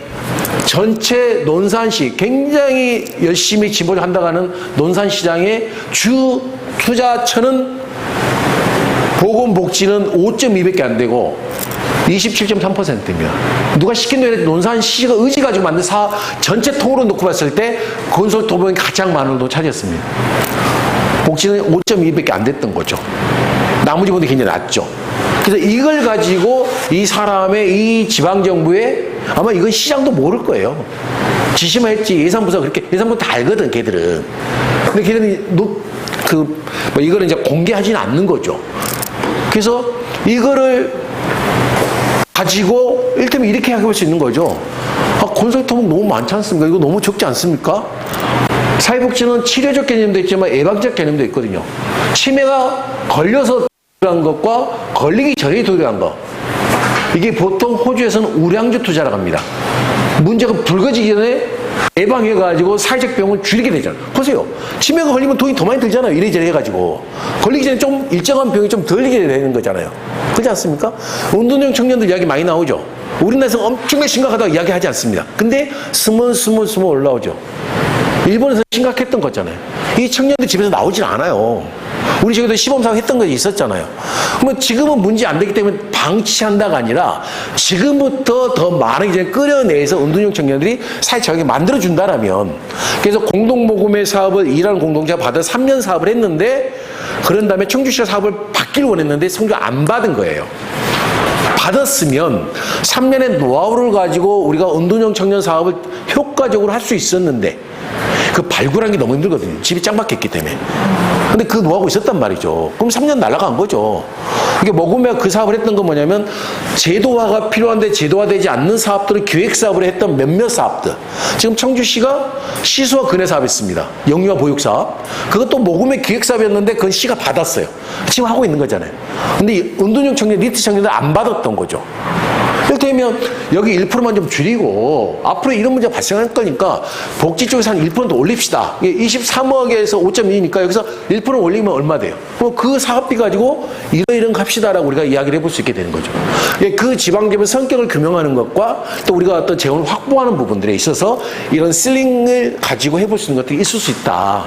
전체 논산시, 굉장히 열심히 진보를 한다고 하는 논산시장의 주 투자처는 보건복지는 5.2밖에 안 되고 27.3%입니다. 누가 시킨 대로 논산시가 의지 가지고 만든 사업 전체 통으로 놓고 봤을 때 건설 토목이 가장 많은 돈 차지했습니다. 복지는 5.2밖에 안 됐던 거죠. 나머지 분들이 굉장히 낮죠. 그래서 이걸 가지고 이 사람의 이 지방정부에 아마 이건 시장도 모를 거예요. 지시만 했지 예산부가 그렇게 예산부 다 알거든 걔들은. 근데 걔들은 이거를 이제 공개하지는 않는 거죠. 그래서 이거를 가지고 일테면 이렇게 해볼 수 있는 거죠. 건설 토목 너무 많지 않습니까? 이거 너무 적지 않습니까? 사회복지는 치료적 개념도 있지만 예방적 개념도 있거든요. 치매가 걸려서 도래한 것과 걸리기 전에 도래한 것. 이게 보통 호주에서는 우량주 투자라고 합니다. 문제가 불거지기 전에 예방해가지고 사회적 병을 줄이게 되잖아요. 보세요. 치매가 걸리면 돈이 더 많이 들잖아요. 이래저래 해가지고. 걸리기 전에 좀 일정한 병이 좀 덜리게 되는 거잖아요. 그렇지 않습니까? 운동형 청년들 이야기 많이 나오죠. 우리나라에서 엄청나게 심각하다고 이야기하지 않습니다. 근데 스물 올라오죠. 일본에서 심각했던 거잖아요. 이 청년들 집에서 나오질 않아요. 우리 저기도 시범사업 했던 것이 있었잖아요. 그러면 지금은 문제 안 되기 때문에 방치한다가 아니라 지금부터 더 많은 이제 끌어내서 운동형 청년들이 사회적하게 만들어준다라면 그래서 공동모금의 사업을 일하는 공동체가 받아 3년 사업을 했는데 그런 다음에 청주시가 사업을 받기를 원했는데 성적 안 받은 거예요. 받았으면 3년의 노하우를 가지고 우리가 운동형 청년 사업을 효과적으로 할 수 있었는데 그 발굴하는 게 너무 힘들거든요. 집이 짱박했기 때문에. 근데 그 노하우가 있었단 말이죠. 그럼 3년 날아간 거죠. 이게 모금회가 그 사업을 했던 건 뭐냐면 제도화가 필요한데 제도화되지 않는 사업들을 기획사업으로 했던 몇몇 사업들. 지금 청주시가 시수와 근해 사업했습니다. 영유아 보육사업. 그것도 모금회 기획사업이었는데 그건 시가 받았어요. 지금 하고 있는 거잖아요. 근데 운동형 청년, 니트 청년들 안 받았던 거죠. 이를테면 여기 1%만 좀 줄이고 앞으로 이런 문제가 발생할 거니까 복지 쪽에서 한 1%더 올립시다. 23억에서 5.2니까 여기서 1% 올리면 얼마 돼요? 그럼 그 사업비 가지고 이런 갑시다라고 우리가 이야기를 해볼 수 있게 되는 거죠. 그 지방재벌 성격을 규명하는 것과 또 우리가 어떤 재원을 확보하는 부분들에 있어서 이런 실링을 가지고 해볼 수 있는 것들이 있을 수 있다.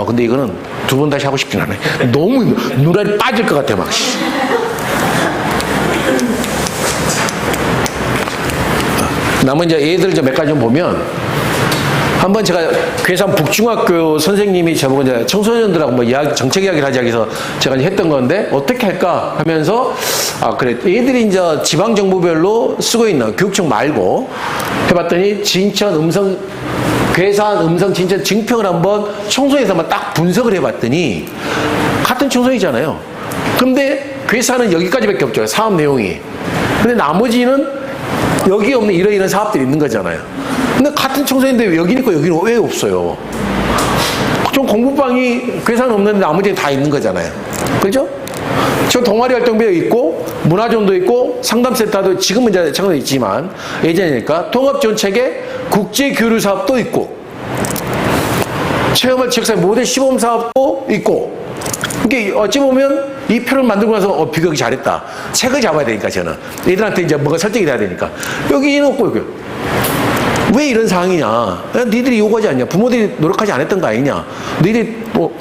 근데 이거는 두 번 다시 하고 싶진 않아요. 너무 눈알이 빠질 것 같아 막. 남은 이제 예들 몇 가지 좀 보면, 한번 제가 괴산 북중학교 선생님이 저보고 이제 청소년들하고 뭐 정책 이야기를 하자 해서 제가 이제 했던 건데, 어떻게 할까 하면서, 그래. 얘들이 이제 지방정부별로 쓰고 있는 교육청 말고 해봤더니, 괴산, 음성, 진천, 증평을 한번 청소에서만 딱 분석을 해봤더니, 같은 청소이잖아요. 근데 괴산은 여기까지밖에 없죠. 사업 내용이. 근데 나머지는 여기 없는 이런 사업들이 있는 거잖아요. 근데 같은 청소인데 여기 있고 여기는 왜 없어요? 좀 공부방이 괴산 없는데 나머지는 다 있는 거잖아요. 그죠? 저 동아리 활동비도 있고 문화존도 있고 상담센터도 지금은 이제 창업돼 있지만 예전이니까 통합지원체계 국제교류 사업도 있고 체험할 지역사회 모델 시범 사업도 있고 이게 어찌 보면 이 표를 만들고 나서 비교하기 잘했다. 책을 잡아야 되니까 저는 애들한테 이제 뭐가 설정이 돼야 되니까 여기는 없고 여기 왜 이런 상황이냐? 니들이 요구하지 않냐? 부모들이 노력하지 않았던 거 아니냐? 니들이 뭐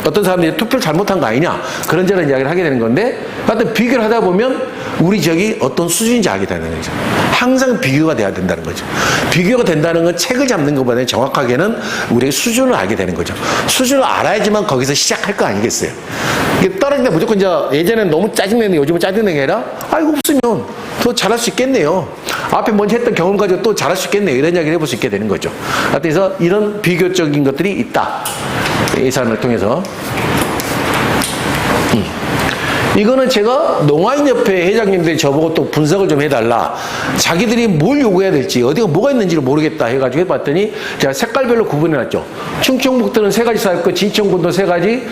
어떤 사람들이 투표를 잘못한 거 아니냐? 그런저런 이야기를 하게 되는 건데 하여튼 비교를 하다 보면 우리 지역이 어떤 수준인지 알게 되는 거죠. 항상 비교가 돼야 된다는 거죠. 비교가 된다는 건 책을 잡는 것보다는 정확하게는 우리의 수준을 알게 되는 거죠. 수준을 알아야지만 거기서 시작할 거 아니겠어요? 이게 떨어질 때 무조건 이제 예전에는 너무 짜증내는 요즘은 짜증내는 게 아니라 이거 없으면 더 잘할 수 있겠네요. 앞에 먼저 했던 경험 가지고 또 잘할 수 있겠네요. 이런 이야기를 해볼 수 있게 되는 거죠. 그래서 이런 비교적인 것들이 있다. 예산을 통해서. 이거는 제가 농아인협회 회장님들이 저보고 또 분석을 좀 해달라. 자기들이 뭘 요구해야 될지, 어디가 뭐가 있는지를 모르겠다 해가지고 해봤더니 제가 색깔별로 구분해놨죠. 충청북도는 3가지 사업 있고, 진천군도 3가지,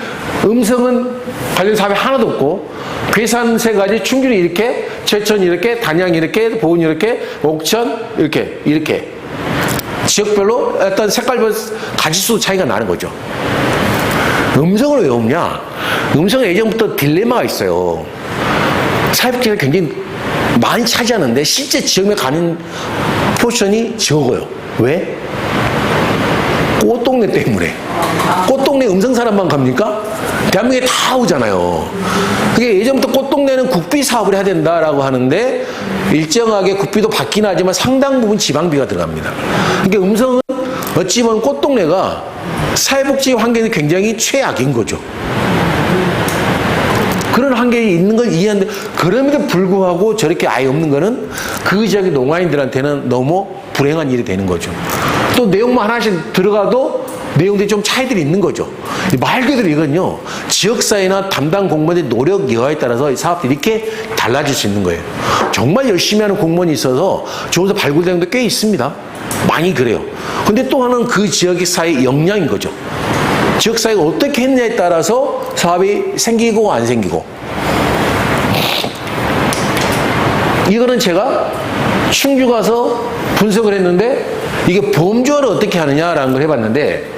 음성은 관련 사업이 하나도 없고, 괴산 3가지, 충주는 이렇게, 제천 이렇게, 단양 이렇게, 보은 이렇게, 옥천 이렇게. 지역별로 어떤 색깔별 가지수 차이가 나는 거죠. 음성을 왜 없냐? 음성은 예전부터 딜레마가 있어요. 사회복지가 굉장히 많이 차지하는데 실제 지역에 가는 포션이 적어요. 왜? 꽃동네 때문에. 꽃동네 음성 사람만 갑니까? 대한민국에 다 오잖아요. 그게 예전부터 꽃동네는 국비 사업을 해야 된다라고 하는데 일정하게 국비도 받긴 하지만 상당 부분 지방비가 들어갑니다. 그러니까 음성은 어찌 보면 꽃동네가 사회복지 환경이 굉장히 최악인 거죠. 그런 환경이 있는 건 이해하는데 그럼에도 불구하고 저렇게 아예 없는 거는 그 지역의 농아인들한테는 너무 불행한 일이 되는 거죠. 또 내용만 하나씩 들어가도 내용들이 좀 차이들이 있는 거죠. 말 그대로 이건요, 지역사회나 담당 공무원의 노력 여하에 따라서 이 사업들이 이렇게 달라질 수 있는 거예요. 정말 열심히 하는 공무원이 있어서 좋은 데 발굴되는 데 꽤 있습니다. 많이 그래요. 근데 또 하나는 그 지역의 사회 역량인 거죠. 지역사회가 어떻게 했냐에 따라서 사업이 생기고 안 생기고. 이거는 제가 충주 가서 분석을 했는데 이게 범주화를 어떻게 하느냐라는 걸 해봤는데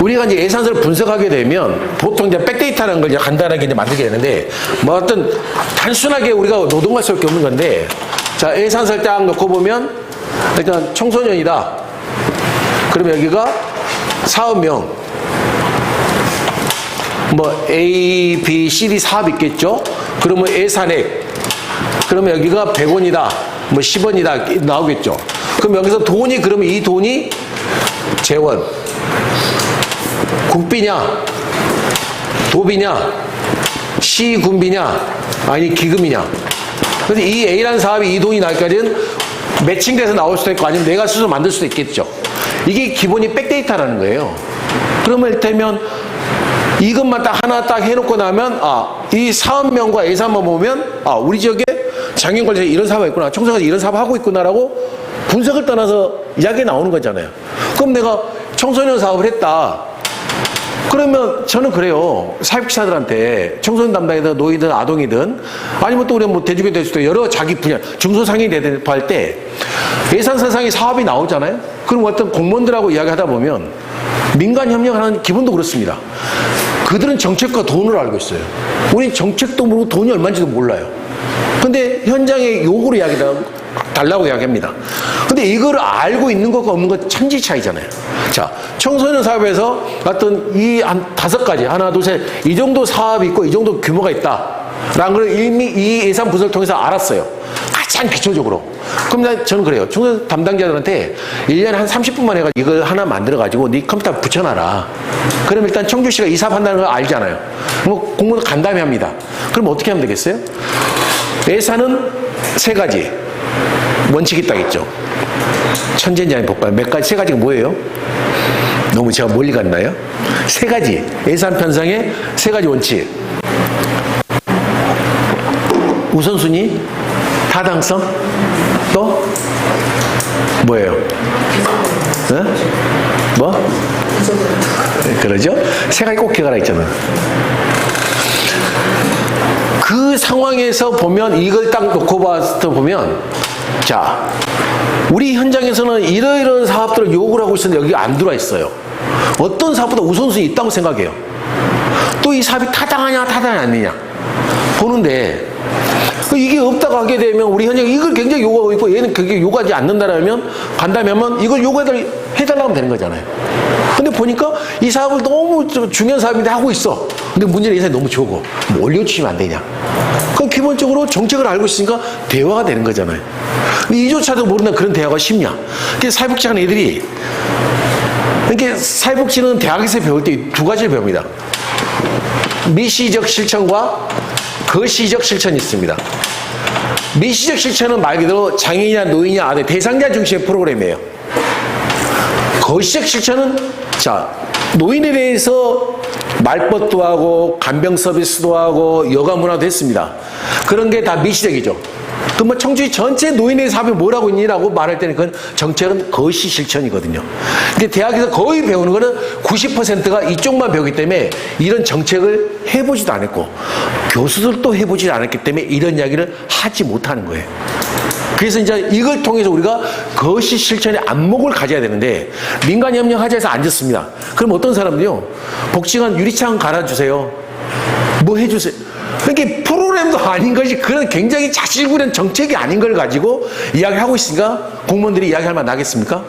우리가 이제 예산서를 분석하게 되면 보통 이제 백데이터라는 걸 이제 간단하게 이제 만들게 되는데 뭐 어떤 단순하게 우리가 노동할 수밖에 없는 건데 자, 예산서를 딱 놓고 보면 일단 청소년이다. 그러면 여기가 사업명 뭐 A, B, C, D 사업 있겠죠? 그러면 예산액 그러면 여기가 100원이다. 뭐 10원이다 나오겠죠. 그럼 여기서 돈이 그러면 이 돈이 재원 국비냐 도비냐 시군비냐 아니 기금이냐. 그래서 이 A라는 사업이 이 돈이 나기까지는 매칭돼서 나올 수도 있고 아니면 내가 스스로 만들 수도 있겠죠. 이게 기본이 백데이터라는 거예요. 그러면 이를테면 이것만 딱 하나 딱 해놓고 나면 이 사업명과 예산만 보면 우리 지역에 장애인관리사 이런 사업이 있구나, 청소년이 이런 사업 하고 있구나라고 분석을 떠나서 이야기 나오는 거잖아요. 그럼 내가 청소년 사업을 했다. 그러면 저는 그래요. 사회복지사들한테 청소년 담당이든 노인이든 아동이든 아니면 또 우리가 뭐 대중이 될 수도 있고 여러 자기 분야 중소상인이 대표할 때 예산서상의 사업이 나오잖아요. 그럼 어떤 공무원들하고 이야기하다 보면 민간 협력하는 기본도 그렇습니다. 그들은 정책과 돈을 알고 있어요. 우린 정책도 모르고 돈이 얼마인지도 몰라요. 근데 현장에 요구를 달라고 이야기합니다. 근데 이걸 알고 있는 것과 없는 것 천지 차이잖아요. 자, 청소년 사업에서 어떤 이 한 5가지, 하나, 둘, 셋, 이 정도 사업이 있고 이 정도 규모가 있다. 라는 걸 이미 이 예산 분석을 통해서 알았어요. 가장 기초적으로. 그럼 저는 그래요. 청소년 담당자들한테 1년에 한 30분만 해가지고 이걸 하나 만들어가지고 네 컴퓨터에 붙여놔라. 그럼 일단 청주시가 이 사업 한다는 걸 알잖아요. 뭐 공무원 간담회 합니다. 그럼 어떻게 하면 되겠어요? 예산은 3가지. 원칙이 있다겠죠. 천재인지 아닌 복발. 몇 가지, 3가지가 뭐예요? 너무 제가 멀리 갔나요? 3가지. 예산 편성의 3가지 원칙. 우선순위, 타당성, 또 뭐예요? 뭐? 그러죠? 3가지 꼭 기억하라 했잖아. 그 상황에서 보면 이걸 딱 놓고 봐서 보면 자, 우리 현장에서는 이러이러한 사업들을 요구를 하고 있었는데 여기가 안 들어와 있어요. 어떤 사업보다 우선순위 있다고 생각해요. 또 이 사업이 타당하냐 타당하지 않느냐 보는데 이게 없다고 하게 되면 우리 현장이 이걸 굉장히 요구하고 있고 얘는 그게 요구하지 않는다라면 간다면 이걸 요구해달라고 하면 되는 거잖아요. 근데 보니까 이 사업을 너무 중요한 사업인데 하고 있어. 근데 문제는 예산이 너무 적어. 뭐 올려주시면 안 되냐. 그럼 기본적으로 정책을 알고 있으니까 대화가 되는 거잖아요. 근데 이조차도 모르는 그런 대화가 쉽냐. 그래서 사회복지 하는 애들이 그러니까 사회복지는 대학에서 배울 때 2가지를 배웁니다. 미시적 실천과 거시적 실천이 있습니다. 미시적 실천은 말 그대로 장애인이나 노인이나 아동 대상자 중심의 프로그램이에요. 거시적 실천은 자, 노인에 대해서 말벗도 하고 간병 서비스도 하고 여가 문화도 했습니다. 그런 게 다 미시적이죠. 그 뭐 청주시 전체 노인의 사업이 뭐라고 있니라고 말할 때는 그건 정책은 거시 실천이거든요. 근데 대학에서 거의 배우는 거는 90%가 이쪽만 배우기 때문에 이런 정책을 해보지도 않았고 교수들도 해보지 않았기 때문에 이런 이야기를 하지 못하는 거예요. 그래서 이제 이걸 통해서 우리가 거시 실천의 안목을 가져야 되는데 민간협력하자 해서 앉았습니다. 그럼 어떤 사람들요? 복지관 유리창 갈아주세요. 뭐 해주세요. 그러니까 프로그램도 아닌 것이 그런 굉장히 자질구레한 정책이 아닌 걸 가지고 이야기하고 있으니까 공무원들이 이야기할 만 나겠습니까?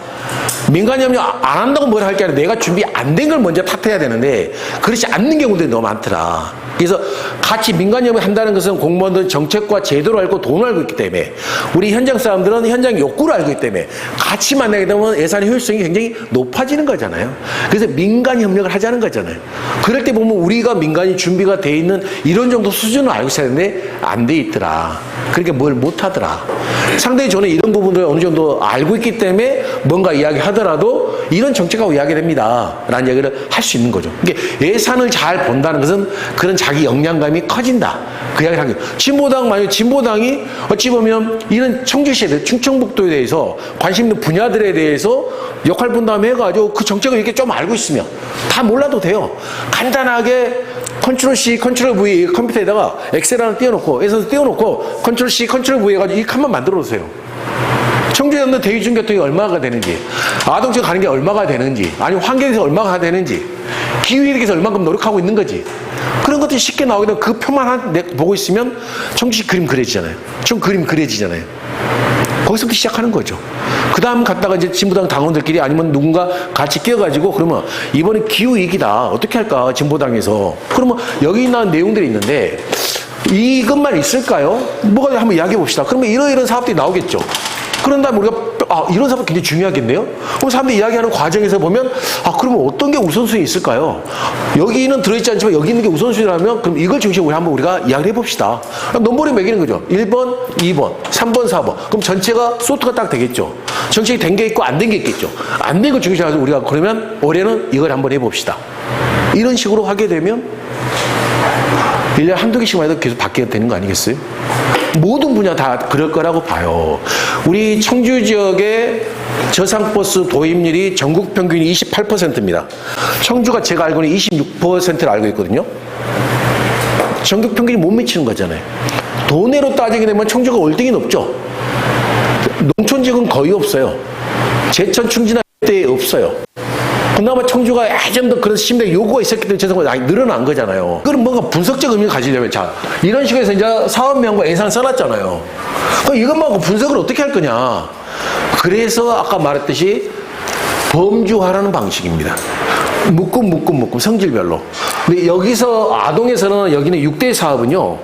민간협력 안 한다고 뭘 할 게 아니라 내가 준비 안 된 걸 먼저 탓해야 되는데 그렇지 않는 경우들이 너무 많더라. 그래서 같이 민간협력 한다는 것은 공무원들은 정책과 제도를 알고 돈을 알고 있기 때문에 우리 현장 사람들은 현장 욕구를 알고 있기 때문에 같이 만나게 되면 예산의 효율성이 굉장히 높아지는 거잖아요. 그래서 민간협력을 하자는 거잖아요. 그럴 때 보면 우리가 민간이 준비가 돼 있는 이런 정도 수준을 알고 있어야 되는데 안 돼 있더라. 그러니까 뭘 못하더라. 상당히 저는 이런 부분을 어느 정도 알고 있기 때문에 뭔가 이야기하더라도 이런 정책하고 이야기됩니다. 라는 얘기를 할 수 있는 거죠. 그러니까 예산을 잘 본다는 것은 그런 자기 역량감이 커진다. 그 이야기를 하는 거예요. 진보당, 만약 진보당이 어찌 보면 이런 청주시에 대해, 충청북도에 대해서 관심 있는 분야들에 대해서 역할 분담 해가지고 그 정책을 이렇게 좀 알고 있으면 다 몰라도 돼요. 간단하게 컨트롤 C, 컨트롤 V 컴퓨터에다가 엑셀 하나 띄워놓고, 에서 띄워놓고, 컨트롤 C, 컨트롤 V 해가지고 이 칸만 만들어 놓으세요. 청주에는 대중교통이 얼마가 되는지, 아동청 가는 게 얼마가 되는지, 아니면 환경에서 얼마가 되는지, 기후위기에서 얼마큼 노력하고 있는 거지. 그런 것들이 쉽게 나오게 되면 그 표만 보고 있으면 청주시 그림 그려지잖아요. 좀 그림 그려지잖아요. 거기서부터 시작하는 거죠. 그 다음 갔다가 이제 진보당 당원들끼리 아니면 누군가 같이 끼어가지고 그러면 이번에 기후위기다. 어떻게 할까? 진보당에서. 그러면 여기 있는 내용들이 있는데 이것만 있을까요? 뭐가 한번 이야기해 봅시다. 그러면 이런 사업들이 나오겠죠. 그런 다음에 우리가 이런 사업 굉장히 중요하겠네요? 그럼 사람들이 이야기하는 과정에서 보면 그러면 어떤 게 우선순위 있을까요? 여기는 들어있지 않지만 여기 있는 게 우선순위라면 그럼 이걸 중심으로 한번 우리가 이야기를 해봅시다. 넘버링 매기는 거죠. 1번, 2번, 3번, 4번. 그럼 전체가 소트가 딱 되겠죠. 정책이 된 게 있고 안 된 게 있겠죠. 안 된 거 중심으로 우리가 그러면 올해는 이걸 한번 해봅시다. 이런 식으로 하게 되면 1년에 한두 개씩만 해도 계속 바뀌게 되는 거 아니겠어요? 모든 분야 다 그럴 거라고 봐요. 우리 청주 지역의 저상버스 도입률이 전국 평균이 28%입니다. 청주가 제가 알고는 26%를 알고 있거든요. 전국 평균이 못 미치는 거잖아요. 도내로 따지게 되면 청주가 월등히 높죠. 농촌 지역은 거의 없어요. 제천, 충진할 때 없어요. 그나마 청주가 예전부터 그런 심대 요구가 있었기 때문에 재산권이 늘어난 거잖아요. 그럼 뭔가 분석적 의미를 가지려면 이런 식으로 해서 이제 사업명과 예산을 써놨잖아요. 그럼 이것만 분석을 어떻게 할 거냐. 그래서 아까 말했듯이 범주화라는 방식입니다. 묶음 성질별로. 근데 여기서 아동에서는 여기는 6대 사업은요.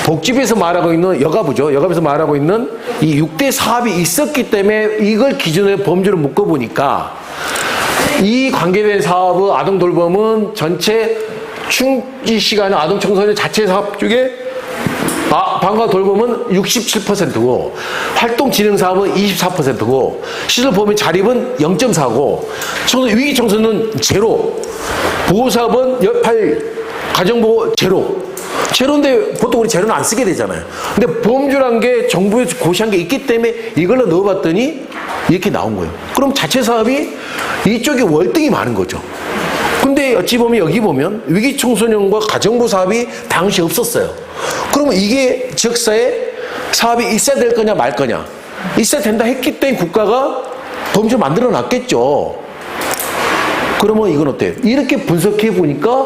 복지부에서 말하고 있는 여가부죠. 여가부에서 말하고 있는 이 6대 사업이 있었기 때문에 이걸 기준으로 범주를 묶어보니까 이 관계된 사업의 아동 돌봄은 전체 충주시가 하는 아동 청소년 자체 사업 중에 방과 돌봄은 67%고 활동 진행 사업은 24%고 시설 보면 자립은 0.4고 위기 청소는 제로, 보호 사업은 8, 가정보호 제로인데 보통 우리 제로는 안 쓰게 되잖아요. 근데 범주란 게 정부에서 고시한 게 있기 때문에 이걸로 넣어봤더니 이렇게 나온 거예요. 그럼 자체 사업이 이쪽에 월등히 많은 거죠. 근데 어찌 보면 여기 보면 위기 청소년과 가정부 사업이 당시 없었어요. 그러면 이게 지역사회 사업이 있어야 될 거냐 말 거냐. 있어야 된다 했기 때문에 국가가 범주를 만들어 놨겠죠. 그러면 이건 어때요? 이렇게 분석해 보니까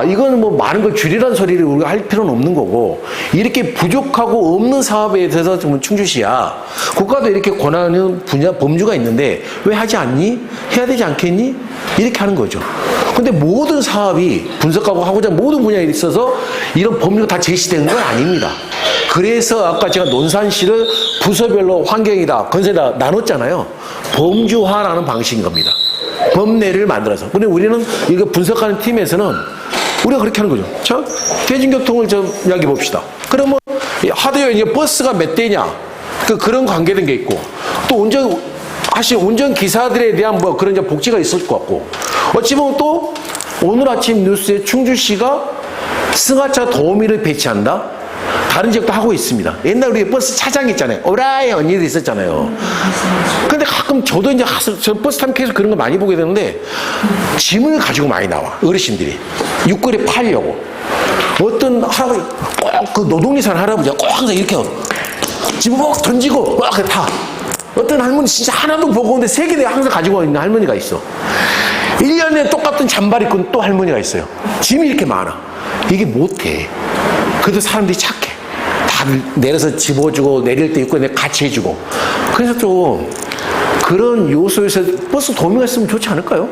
이거는 뭐 많은 걸 줄이라는 소리를 우리가 할 필요는 없는 거고 이렇게 부족하고 없는 사업에 대해서 좀 충주시야 국가도 이렇게 권하는 분야 범주가 있는데 왜 하지 않니? 해야 되지 않겠니? 이렇게 하는 거죠. 근데 모든 사업이 분석하고 하고자 모든 분야에 있어서 이런 법률가 다 제시되는 건 아닙니다. 그래서 아까 제가 논산시를 부서별로 환경이다, 건설이다 나눴잖아요. 범주화라는 방식인 겁니다. 법례를 만들어서. 근데 우리는 이거 분석하는 팀에서는 우리가 그렇게 하는 거죠. 자, 대중교통을 좀 이야기해 봅시다. 그러면 하드웨어 이제 버스가 몇 대냐? 그런 관계된 게 있고 또 운전기사들에 대한 뭐 그런 이제 복지가 있을 것 같고 어찌 보면 또 오늘 아침 뉴스에 충주시가 승하차 도우미를 배치한다? 다른 지역도 하고 있습니다. 옛날 우리 버스 차장 있잖아요. 오라이 언니들 있었잖아요. 근데 가끔 저도 이제 저 버스 타면 계속 그런 거 많이 보게 되는데 짐을 가지고 많이 나와. 어르신들이. 육거리 팔려고. 어떤 할아버지, 꼭 그 노동리 사는 할아버지가 꼭 항상 이렇게 짐을 막 던지고 막 타. 어떤 할머니 진짜 하나도 보고 오는데 세 개 항상 가지고 있는 할머니가 있어. 1년에 똑같은 잠바 입고 또 할머니가 있어요. 짐이 이렇게 많아. 이게 못해. 그래도 사람들이 착해. 다들 내려서 집어주고 내릴 때 있고 같이 해주고. 그래서 좀 그런 요소에서 버스 도우미가 있으면 좋지 않을까요?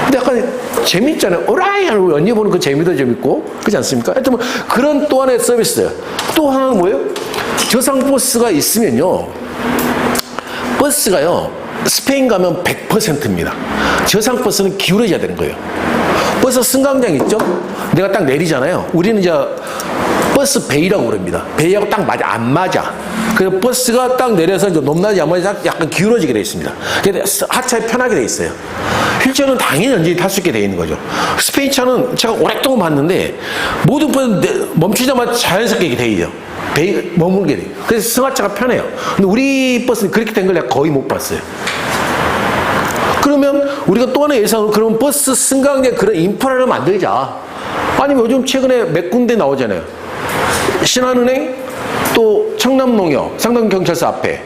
근데 약간 재밌잖아요. 오라이 하는 언니 보는 그 재미도 재밌고 그렇지 않습니까? 하여튼 뭐 그런 또 하나의 서비스예요. 또 하나는 뭐예요? 저상버스가 있으면요. 버스가요. 스페인 가면 100%입니다. 저상버스는 기울어져야 되는 거예요. 버스 승강장 있죠? 내가 딱 내리잖아요. 우리는 이제 버스 베이라고 그럽니다. 베이하고 딱 맞아. 안 맞아. 그래서 버스가 딱 내려서 이제 높낮이 안 맞아 약간 기울어지게 되어 있습니다. 그래서 하차에 편하게 되어 있어요. 휠체어는 당연히 언제든지 탈 수 있게 되어 있는 거죠. 스페인 차는 제가 오랫동안 봤는데 모든 버스 멈추자마자 자연스럽게 이렇게 되어 있죠. 베이 머물게 돼요. 그래서 승하차가 편해요. 근데 우리 버스는 그렇게 된 걸 내가 거의 못 봤어요. 그러면 우리가 또 하나 예상으로 그런 버스 승강장 그런 인프라를 만들자. 아니면 요즘 최근에 몇 군데 나오잖아요. 신한은행, 또 청남농협, 상당경찰서 앞에,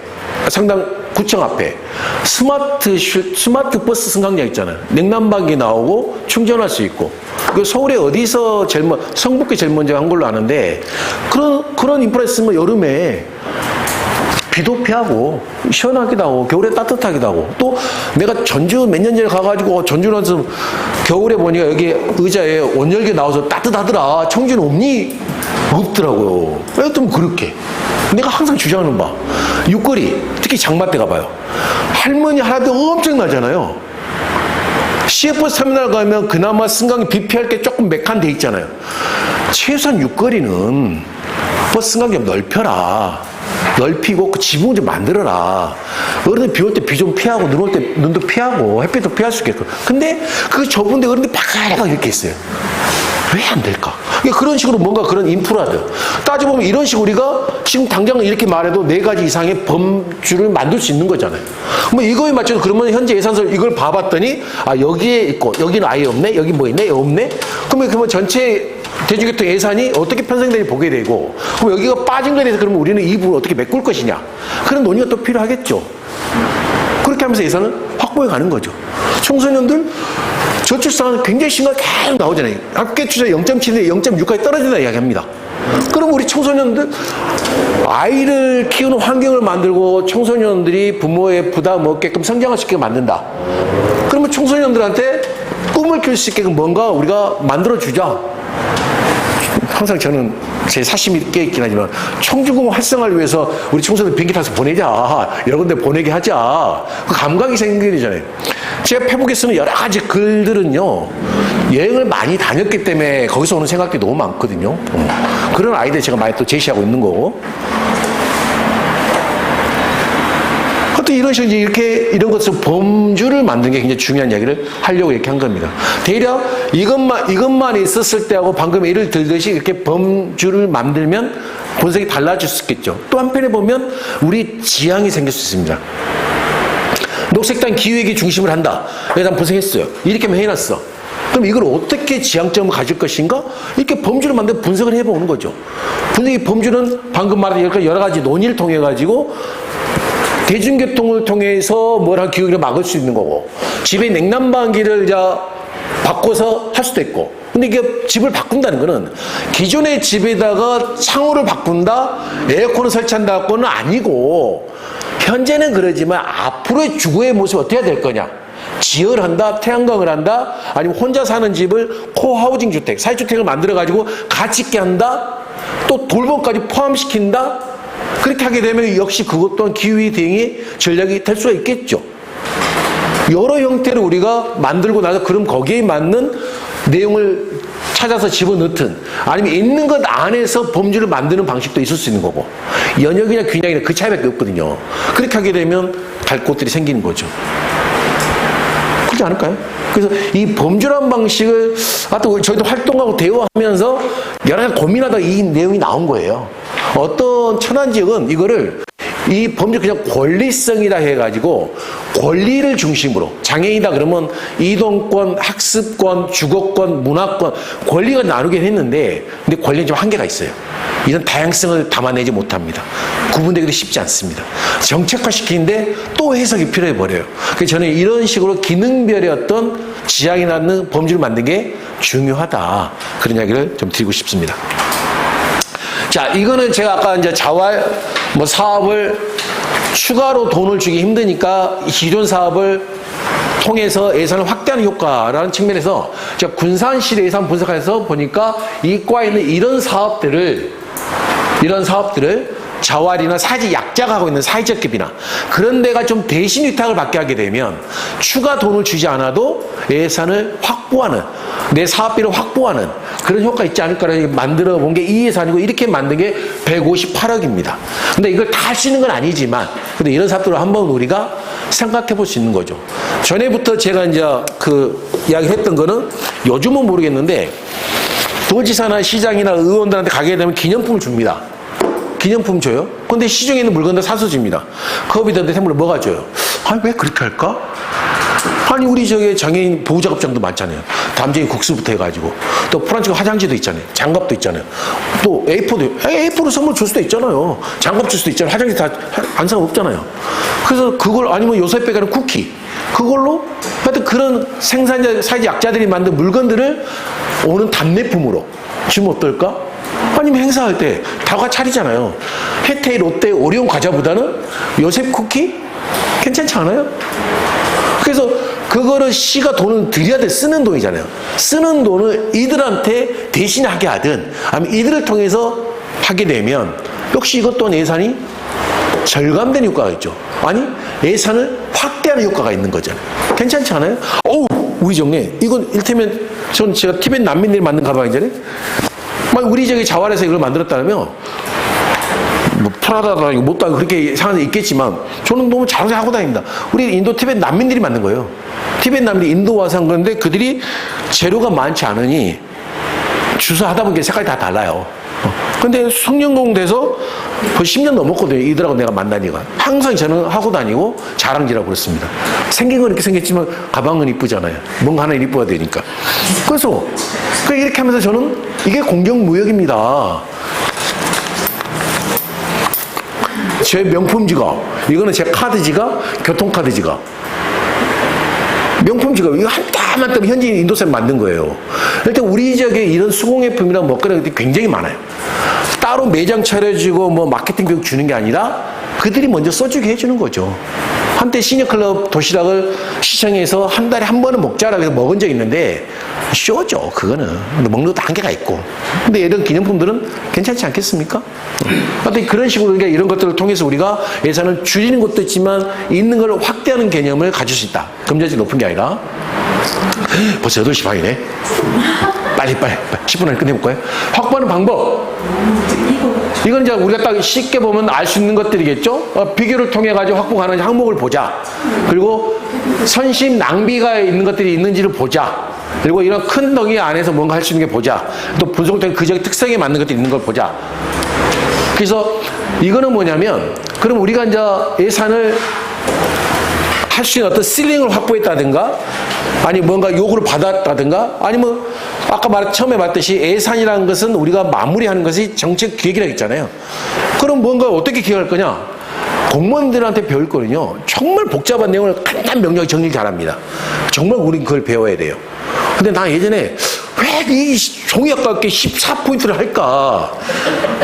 상당구청 앞에 스마트 버스 승강장 있잖아요. 냉난방기 나오고 충전할 수 있고. 그 서울에 어디서 성북에 제일 먼저 한 걸로 아는데 그런 인프라 있으면 여름에 비도 피하고 시원하기도 하고 겨울에 따뜻하기도 하고 또 내가 전주 몇 년 전에 가가지고 전주 가서 겨울에 보니까 여기 의자에 온열기 나와서 따뜻하더라. 청주는 없니? 없더라고요. 하여튼 그렇게 내가 항상 주장하는 바 육거리 특히 장마 때 가봐요. 할머니 할아버지 엄청나잖아요. 시외버스 터미널 가면 그나마 승강이 비피할 게 조금 메칸 돼 있잖아요. 최소한 육거리는 버스 승강기 좀 넓혀라. 넓히고 그 지붕 좀 만들어라. 어른들 비 올 때 비 좀 피하고 눈 올 때 눈도 피하고 햇빛도 피할 수 있게끔. 근데 그 좁은데 어른들 바가바가 이렇게 있어요. 왜 안 될까? 그런 식으로 뭔가 그런 인프라들 따져보면 이런 식으로 우리가 지금 당장 이렇게 말해도 4가지 이상의 범주를 만들 수 있는 거잖아요. 뭐 이거에 맞춰서 그러면 현재 예산서 이걸 봐봤더니 아 여기에 있고 여기는 아예 없네, 여기 뭐 있네, 여기 없네. 그러면 전체 대중교통 예산이 어떻게 편성되는지 보게 되고 그럼 여기가 빠진 거에 대해서 그러면 우리는 이 부분을 어떻게 메꿀 것이냐 그런 논의가 또 필요하겠죠. 그렇게 하면서 예산을 확보해 가는 거죠. 청소년들 저출산은 굉장히 심각하게 계속 나오잖아요. 합계 투자 0.7인데 0.6까지 떨어진다 이야기합니다. 그럼 우리 청소년들 아이를 키우는 환경을 만들고 청소년들이 부모의 부담 없게끔 성장할 수 있게 만든다. 그러면 청소년들한테 꿈을 키울 수 있게끔 뭔가 우리가 만들어주자. 항상 저는 제 사심이 깨있긴 하지만 청주공 활성화를 위해서 우리 청소년 비행기 타서 보내자. 여러 군데 보내게 하자. 그 감각이 생기게 되잖아요. 제가 페북에 쓰는 여러 가지 글들은요. 여행을 많이 다녔기 때문에 거기서 오는 생각들이 너무 많거든요. 그런 아이들 제가 많이 또 제시하고 있는 거고. 또 이런 식으로 이런 것을 범주를 만드는 게 굉장히 중요한 이야기를 하려고 이렇게 한 겁니다. 대략 이것만 있었을 때하고 방금 예를 들듯이 이렇게 범주를 만들면 분석이 달라질 수 있겠죠. 또 한편에 보면 우리 지향이 생길 수 있습니다. 녹색당 기후위기 중심을 한다. 그래서 분석했어요. 이렇게 해놨어. 그럼 이걸 어떻게 지향점을 가질 것인가? 이렇게 범주를 만들어 분석을 해보는 거죠. 분석의 범주는 방금 말한 여러 가지 논의를 통해 가지고 대중교통을 통해서 기후위기를 막을 수 있는 거고 집에 냉난방기를 바꿔서 할 수도 있고 근데 이게 집을 바꾼다는 거는 기존의 집에다가 창호를 바꾼다 에어컨을 설치한다고는 아니고 현재는 그러지만 앞으로의 주거의 모습이 어떻게 될 거냐 지혈을 한다 태양광을 한다 아니면 혼자 사는 집을 코하우징 주택 사회주택을 만들어 가지고 가치 있게 한다 또 돌봄까지 포함시킨다 그렇게 하게 되면 역시 그것 또한 기후위기 대응의 전략이 될 수가 있겠죠. 여러 형태를 우리가 만들고 나서 그럼 거기에 맞는 내용을 찾아서 집어넣든 아니면 있는 것 안에서 범주를 만드는 방식도 있을 수 있는 거고 연역이나 균형이나 그 차이밖에 없거든요. 그렇게 하게 되면 갈 곳들이 생기는 거죠. 그렇지 않을까요? 그래서 이 범죄란 방식을 하여튼 저희도 활동하고 대화하면서 여러 가지 고민하다 이 내용이 나온 거예요. 어떤 천안 지역은 이거를 이 범죄 그냥 권리성이라 해가지고 권리를 중심으로 장애인이다 그러면 이동권, 학습권, 주거권, 문화권 권리가 나누긴 했는데 근데 권리는 좀 한계가 있어요. 이런 다양성을 담아내지 못합니다. 구분되기도 쉽지 않습니다. 정책화시키는데 또 해석이 필요해 버려요. 그래서 저는 이런 식으로 기능별의 어떤 지향이 나는 범주를 만든 게 중요하다. 그런 이야기를 좀 드리고 싶습니다. 자, 이거는 제가 아까 이제 자활 사업을 추가로 돈을 주기 힘드니까 기존 사업을 통해서 예산을 확대하는 효과라는 측면에서 제가 군산시의 예산 분석해서 보니까 이 과에 있는 이런 사업들을 자활이나 사회적 약자가 하고 있는 사회적 기업이나 그런 데가 좀 대신 위탁을 받게 하게 되면 추가 돈을 주지 않아도 예산을 확보하는 내 사업비를 확보하는 그런 효과 있지 않을까라고 만들어 본 게 이 예산이고 이렇게 만든 게 158억입니다. 근데 이걸 다 할 수 있는 건 아니지만 근데 이런 사업들을 한번 우리가 생각해 볼 수 있는 거죠. 전에부터 제가 이제 그 이야기 했던 거는 요즘은 모르겠는데 도지사나 시장이나 의원들한테 가게 되면 기념품을 줍니다. 기념품 줘요? 근데 시중에 있는 물건들 사서 줍니다. 컵이든지 샘물을 뭐가 줘요? 아니, 왜 그렇게 할까? 아니, 우리 저기 장애인 보호작업장도 많잖아요. 담쟁이 국수부터 해가지고. 또 프란치가 화장지도 있잖아요. 장갑도 있잖아요. 또 A4로 선물 줄 수도 있잖아요. 장갑 줄 수도 있잖아요. 화장지 다 안 상관없잖아요. 그래서 그걸 아니면 요새 빼가는 쿠키. 그걸로 하여튼 그런 생산자, 사회적 약자들이 만든 물건들을 오는 답례품으로 주면 어떨까? 아니면 행사할 때 다과 차리잖아요. 혜태이 롯데 오리온 과자보다는 요셉 쿠키? 괜찮지 않아요? 그래서 그거를 시가 돈을 들여야 돼. 쓰는 돈이잖아요. 쓰는 돈을 이들한테 대신하게 하든 아니면 이들을 통해서 하게 되면 역시 이것 또한 예산이 절감된 효과가 있죠. 아니 예산을 확대하는 효과가 있는 거잖아요. 괜찮지 않아요? 어우 우리 정네 이건 일테면 제가 티벳 난민들이 만든 가방이잖아요. 우리 저기 자활에서 이걸 만들었다면 뭐 프라다다 이거 못다 그렇게 상황이 있겠지만 저는 너무 자주 하고 다닙니다. 우리 인도 티벳 난민들이 만든 거예요. 티벳 난민이 인도 와서 한 건데 그들이 재료가 많지 않으니 주사하다 보니까 색깔이 다 달라요. 근데 성년공 돼서 벌써 10년 넘었거든요. 이들하고 내가 만나니까. 항상 저는 하고 다니고 자랑질하고 그렇습니다. 생긴 건 이렇게 생겼지만 가방은 이쁘잖아요. 뭔가 하나 이뻐야 되니까. 그래서 이렇게 하면서 저는 이게 공정무역입니다. 제 명품 지갑, 이거는 제 카드 지갑, 교통카드 지갑. 명품 지갑, 이거 한 땀 한 땀 현지인 인도사람 만든 거예요. 일단 우리 지역에 이런 수공예품이나 먹거리가 굉장히 많아요. 따로 매장 차려주고 뭐 마케팅 교육 주는 게 아니라 그들이 먼저 써주게 해주는 거죠. 한때 시니클럽 도시락을 시청에서 한 달에 한 번은 먹자라고 해서 먹은 적이 있는데 쇼죠 그거는. 근데 먹는 것도 한계가 있고. 근데 이런 기념품들은 괜찮지 않겠습니까? 하여튼 그런 식으로 그러니까 이런 것들을 통해서 우리가 예산을 줄이는 것도 있지만 있는 걸 확대하는 개념을 가질 수 있다. 금전이 높은 게 아니라. 벌써 8시 반이네. 빨리 10분 안에 끝내볼까요? 확보하는 방법. 이건 이제 우리가 딱 쉽게 보면 알 수 있는 것들이겠죠. 비교를 통해 가지고 확보 가능한 항목을 보자. 그리고 선심 낭비가 있는 것들이 있는지를 보자. 그리고 이런 큰 덩이 안에서 뭔가 할 수 있는 게 보자. 또 분석을 통해 그 지역의 특성에 맞는 것들이 있는 걸 보자. 그래서 이거는 뭐냐면 그럼 우리가 이제 예산을 할 수 있는 어떤 실링을 확보했다든가 아니 뭔가 요구를 받았다든가 아니면 아까 처음에 말했듯이 예산이라는 것은 우리가 마무리하는 것이 정책 기획이라고 했잖아요. 그럼 뭔가 어떻게 기획할 거냐? 공무원들한테 배울 거는요. 정말 복잡한 내용을 간단 명료하게 정리를 잘합니다. 정말 우린 그걸 배워야 돼요. 근데 나 예전에 왜 이 종이 아깝게 14포인트를 할까?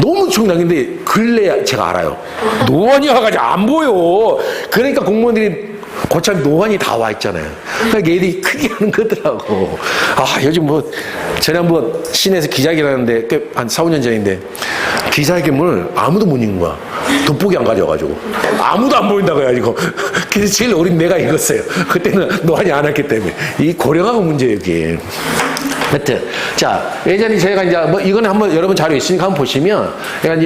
너무 총량인데 근래 제가 알아요. 노안이 와가지고 안 보여. 그러니까 공무원들이 고참 노안이 다 와 있잖아요. 그러니까 얘들이 크게 하는 거더라고. 요즘 뭐 전에 한번 시내에서 기자회견 하는데 한 4, 5년 전인데 기자회견을 아무도 못 읽는 거야. 돋보기 안 가져와가지고 아무도 안 보인다고 해가지고 그래서 제일 어린 내가 읽었어요. 그때는 노안이 안 왔기 때문에 이 고령하고 문제예요 이게. 하여튼, 자, 예전에 제가 이제 뭐 이거는 한번 여러분 자료 있으니까 한번 보시면,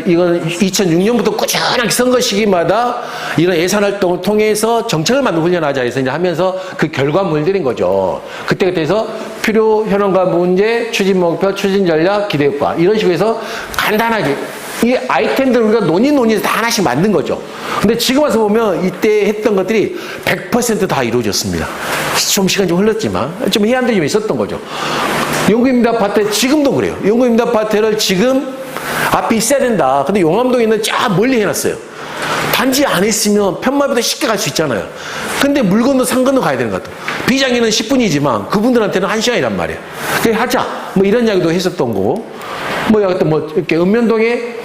이건 2006년부터 꾸준하게 선거 시기마다 이런 예산 활동을 통해서 정책을 만들고 훈련하자 해서 이제 하면서 그 결과물들인 거죠. 그때그때에서 필요, 현황과 문제, 추진 목표, 추진 전략, 기대 효과. 이런 식으로 해서 간단하게 이 아이템들을 우리가 논의해서 다 하나씩 만든 거죠. 근데 지금 와서 보면 이때 했던 것들이 100% 다 이루어졌습니다. 좀 시간이 좀 흘렀지만 좀 해안들이 좀 있었던 거죠. 용구임대아파트 지금도 그래요. 용구임대아파트를 지금 앞에 있어야 된다. 근데 용암동에 있는 쫙 멀리 해놨어요. 단지 안 했으면 편마비도 쉽게 갈 수 있잖아요. 근데 물 건너 산 건너 가야 되는 것 같아요. 비장에는 10분이지만 그분들한테는 1시간이란 말이에요. 그래 하자. 뭐 이런 이야기도 했었던 거고. 뭐 여하튼 뭐 이렇게 읍면동에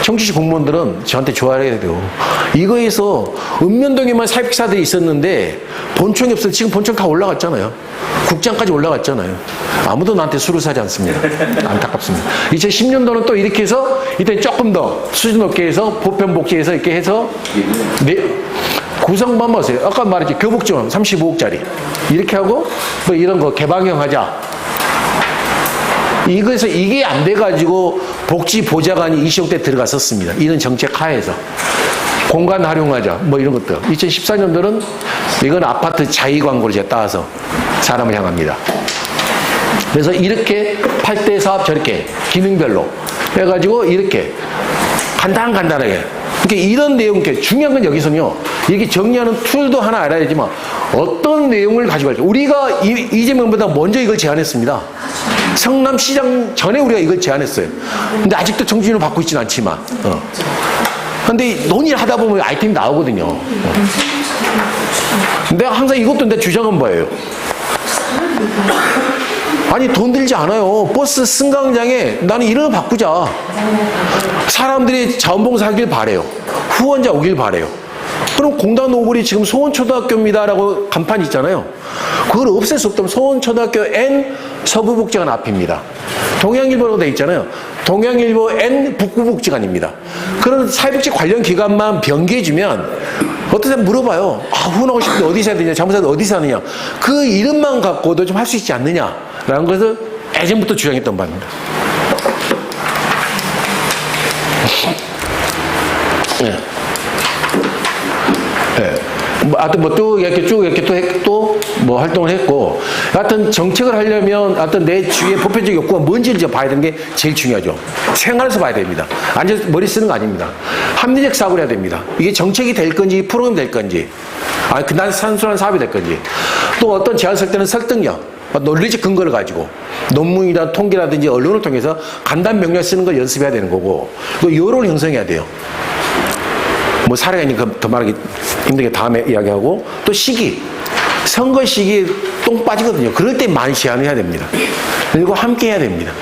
청주시 공무원들은 저한테 좋아해야 돼요. 이거에서 읍면동에만 사익사들이 있었는데 본청이 없어서 지금 본청 다 올라갔잖아요. 국장까지 올라갔잖아요. 아무도 나한테 술을 사지 않습니다. 안타깝습니다. 2010년도는 또 이렇게 해서 이때 조금 더 수준 높게 해서 보편 복지해서 이렇게 해서 네, 구성만 보세요. 아까 말했지 교복지원 35억짜리 이렇게 하고 뭐 이런 거 개방형 하자. 이거에서 이게 안 돼가지고 복지보좌관이 20억대 들어갔었습니다. 이런 정책 하에서. 공간 활용하자. 뭐 이런 것들. 2014년도는 이건 아파트 자의 광고를 제가 따와서 사람을 향합니다. 그래서 이렇게 8대 사업 저렇게 기능별로 해가지고 이렇게 간단하게. 그러니까 이런 내용, 중요한 건 여기서는요. 이렇게 정리하는 툴도 하나 알아야 되지만 어떤 내용을 가지고 갈지. 우리가 이재명보다 먼저 이걸 제안했습니다. 성남시장 전에 우리가 이걸 제안했어요. 근데 아직도 정진을 받고 있지는 않지만. 근데 논의를 하다 보면 아이템이 나오거든요. 내가 항상 이것도 내 주장은 뭐예요? 아니 돈 들지 않아요. 버스 승강장에 나는 이런 거 바꾸자. 사람들이 자원봉사 하길 바래요. 후원자 오길 바래요. 그럼 공단 오글이 지금 소원초등학교입니다라고 간판 있잖아요. 그걸 없앨 수 없다면 소원초등학교 N 서부복지관 앞입니다. 동양일보라고 돼 있잖아요. 동양일보 N 북구복지관입니다. 그런 사회복지 관련 기관만 변개해주면 어떤 사람 물어봐요. 아, 후원하고 싶은데 어디서 해야 되냐, 자문사도 어디서 하느냐. 그 이름만 갖고도 좀 할 수 있지 않느냐라는 것을 예전부터 주장했던 바입니다. 네. 네. 하여튼 뭐 또 이렇게 또 뭐 활동을 했고, 하여튼 정책을 하려면 하여튼 내 주위의 보편적 욕구가 뭔지를 이제 봐야 되는 게 제일 중요하죠. 생활에서 봐야 됩니다. 앉아서 머리 쓰는 거 아닙니다. 합리적 사고를 해야 됩니다. 이게 정책이 될 건지 프로그램이 될 건지, 난 산수한 사업이 될 건지, 또 어떤 제안 쓸 때는 설득력, 논리적 근거를 가지고 논문이나 통계라든지 언론을 통해서 간단 명령 쓰는 걸 연습해야 되는 거고, 또 여론을 형성해야 돼요. 뭐 사례가 있으니까 더 말하기 힘들게 다음에 이야기하고, 또 시기, 선거 시기에 똥 빠지거든요. 그럴 때 많이 제안을 해야 됩니다. 그리고 함께 해야 됩니다.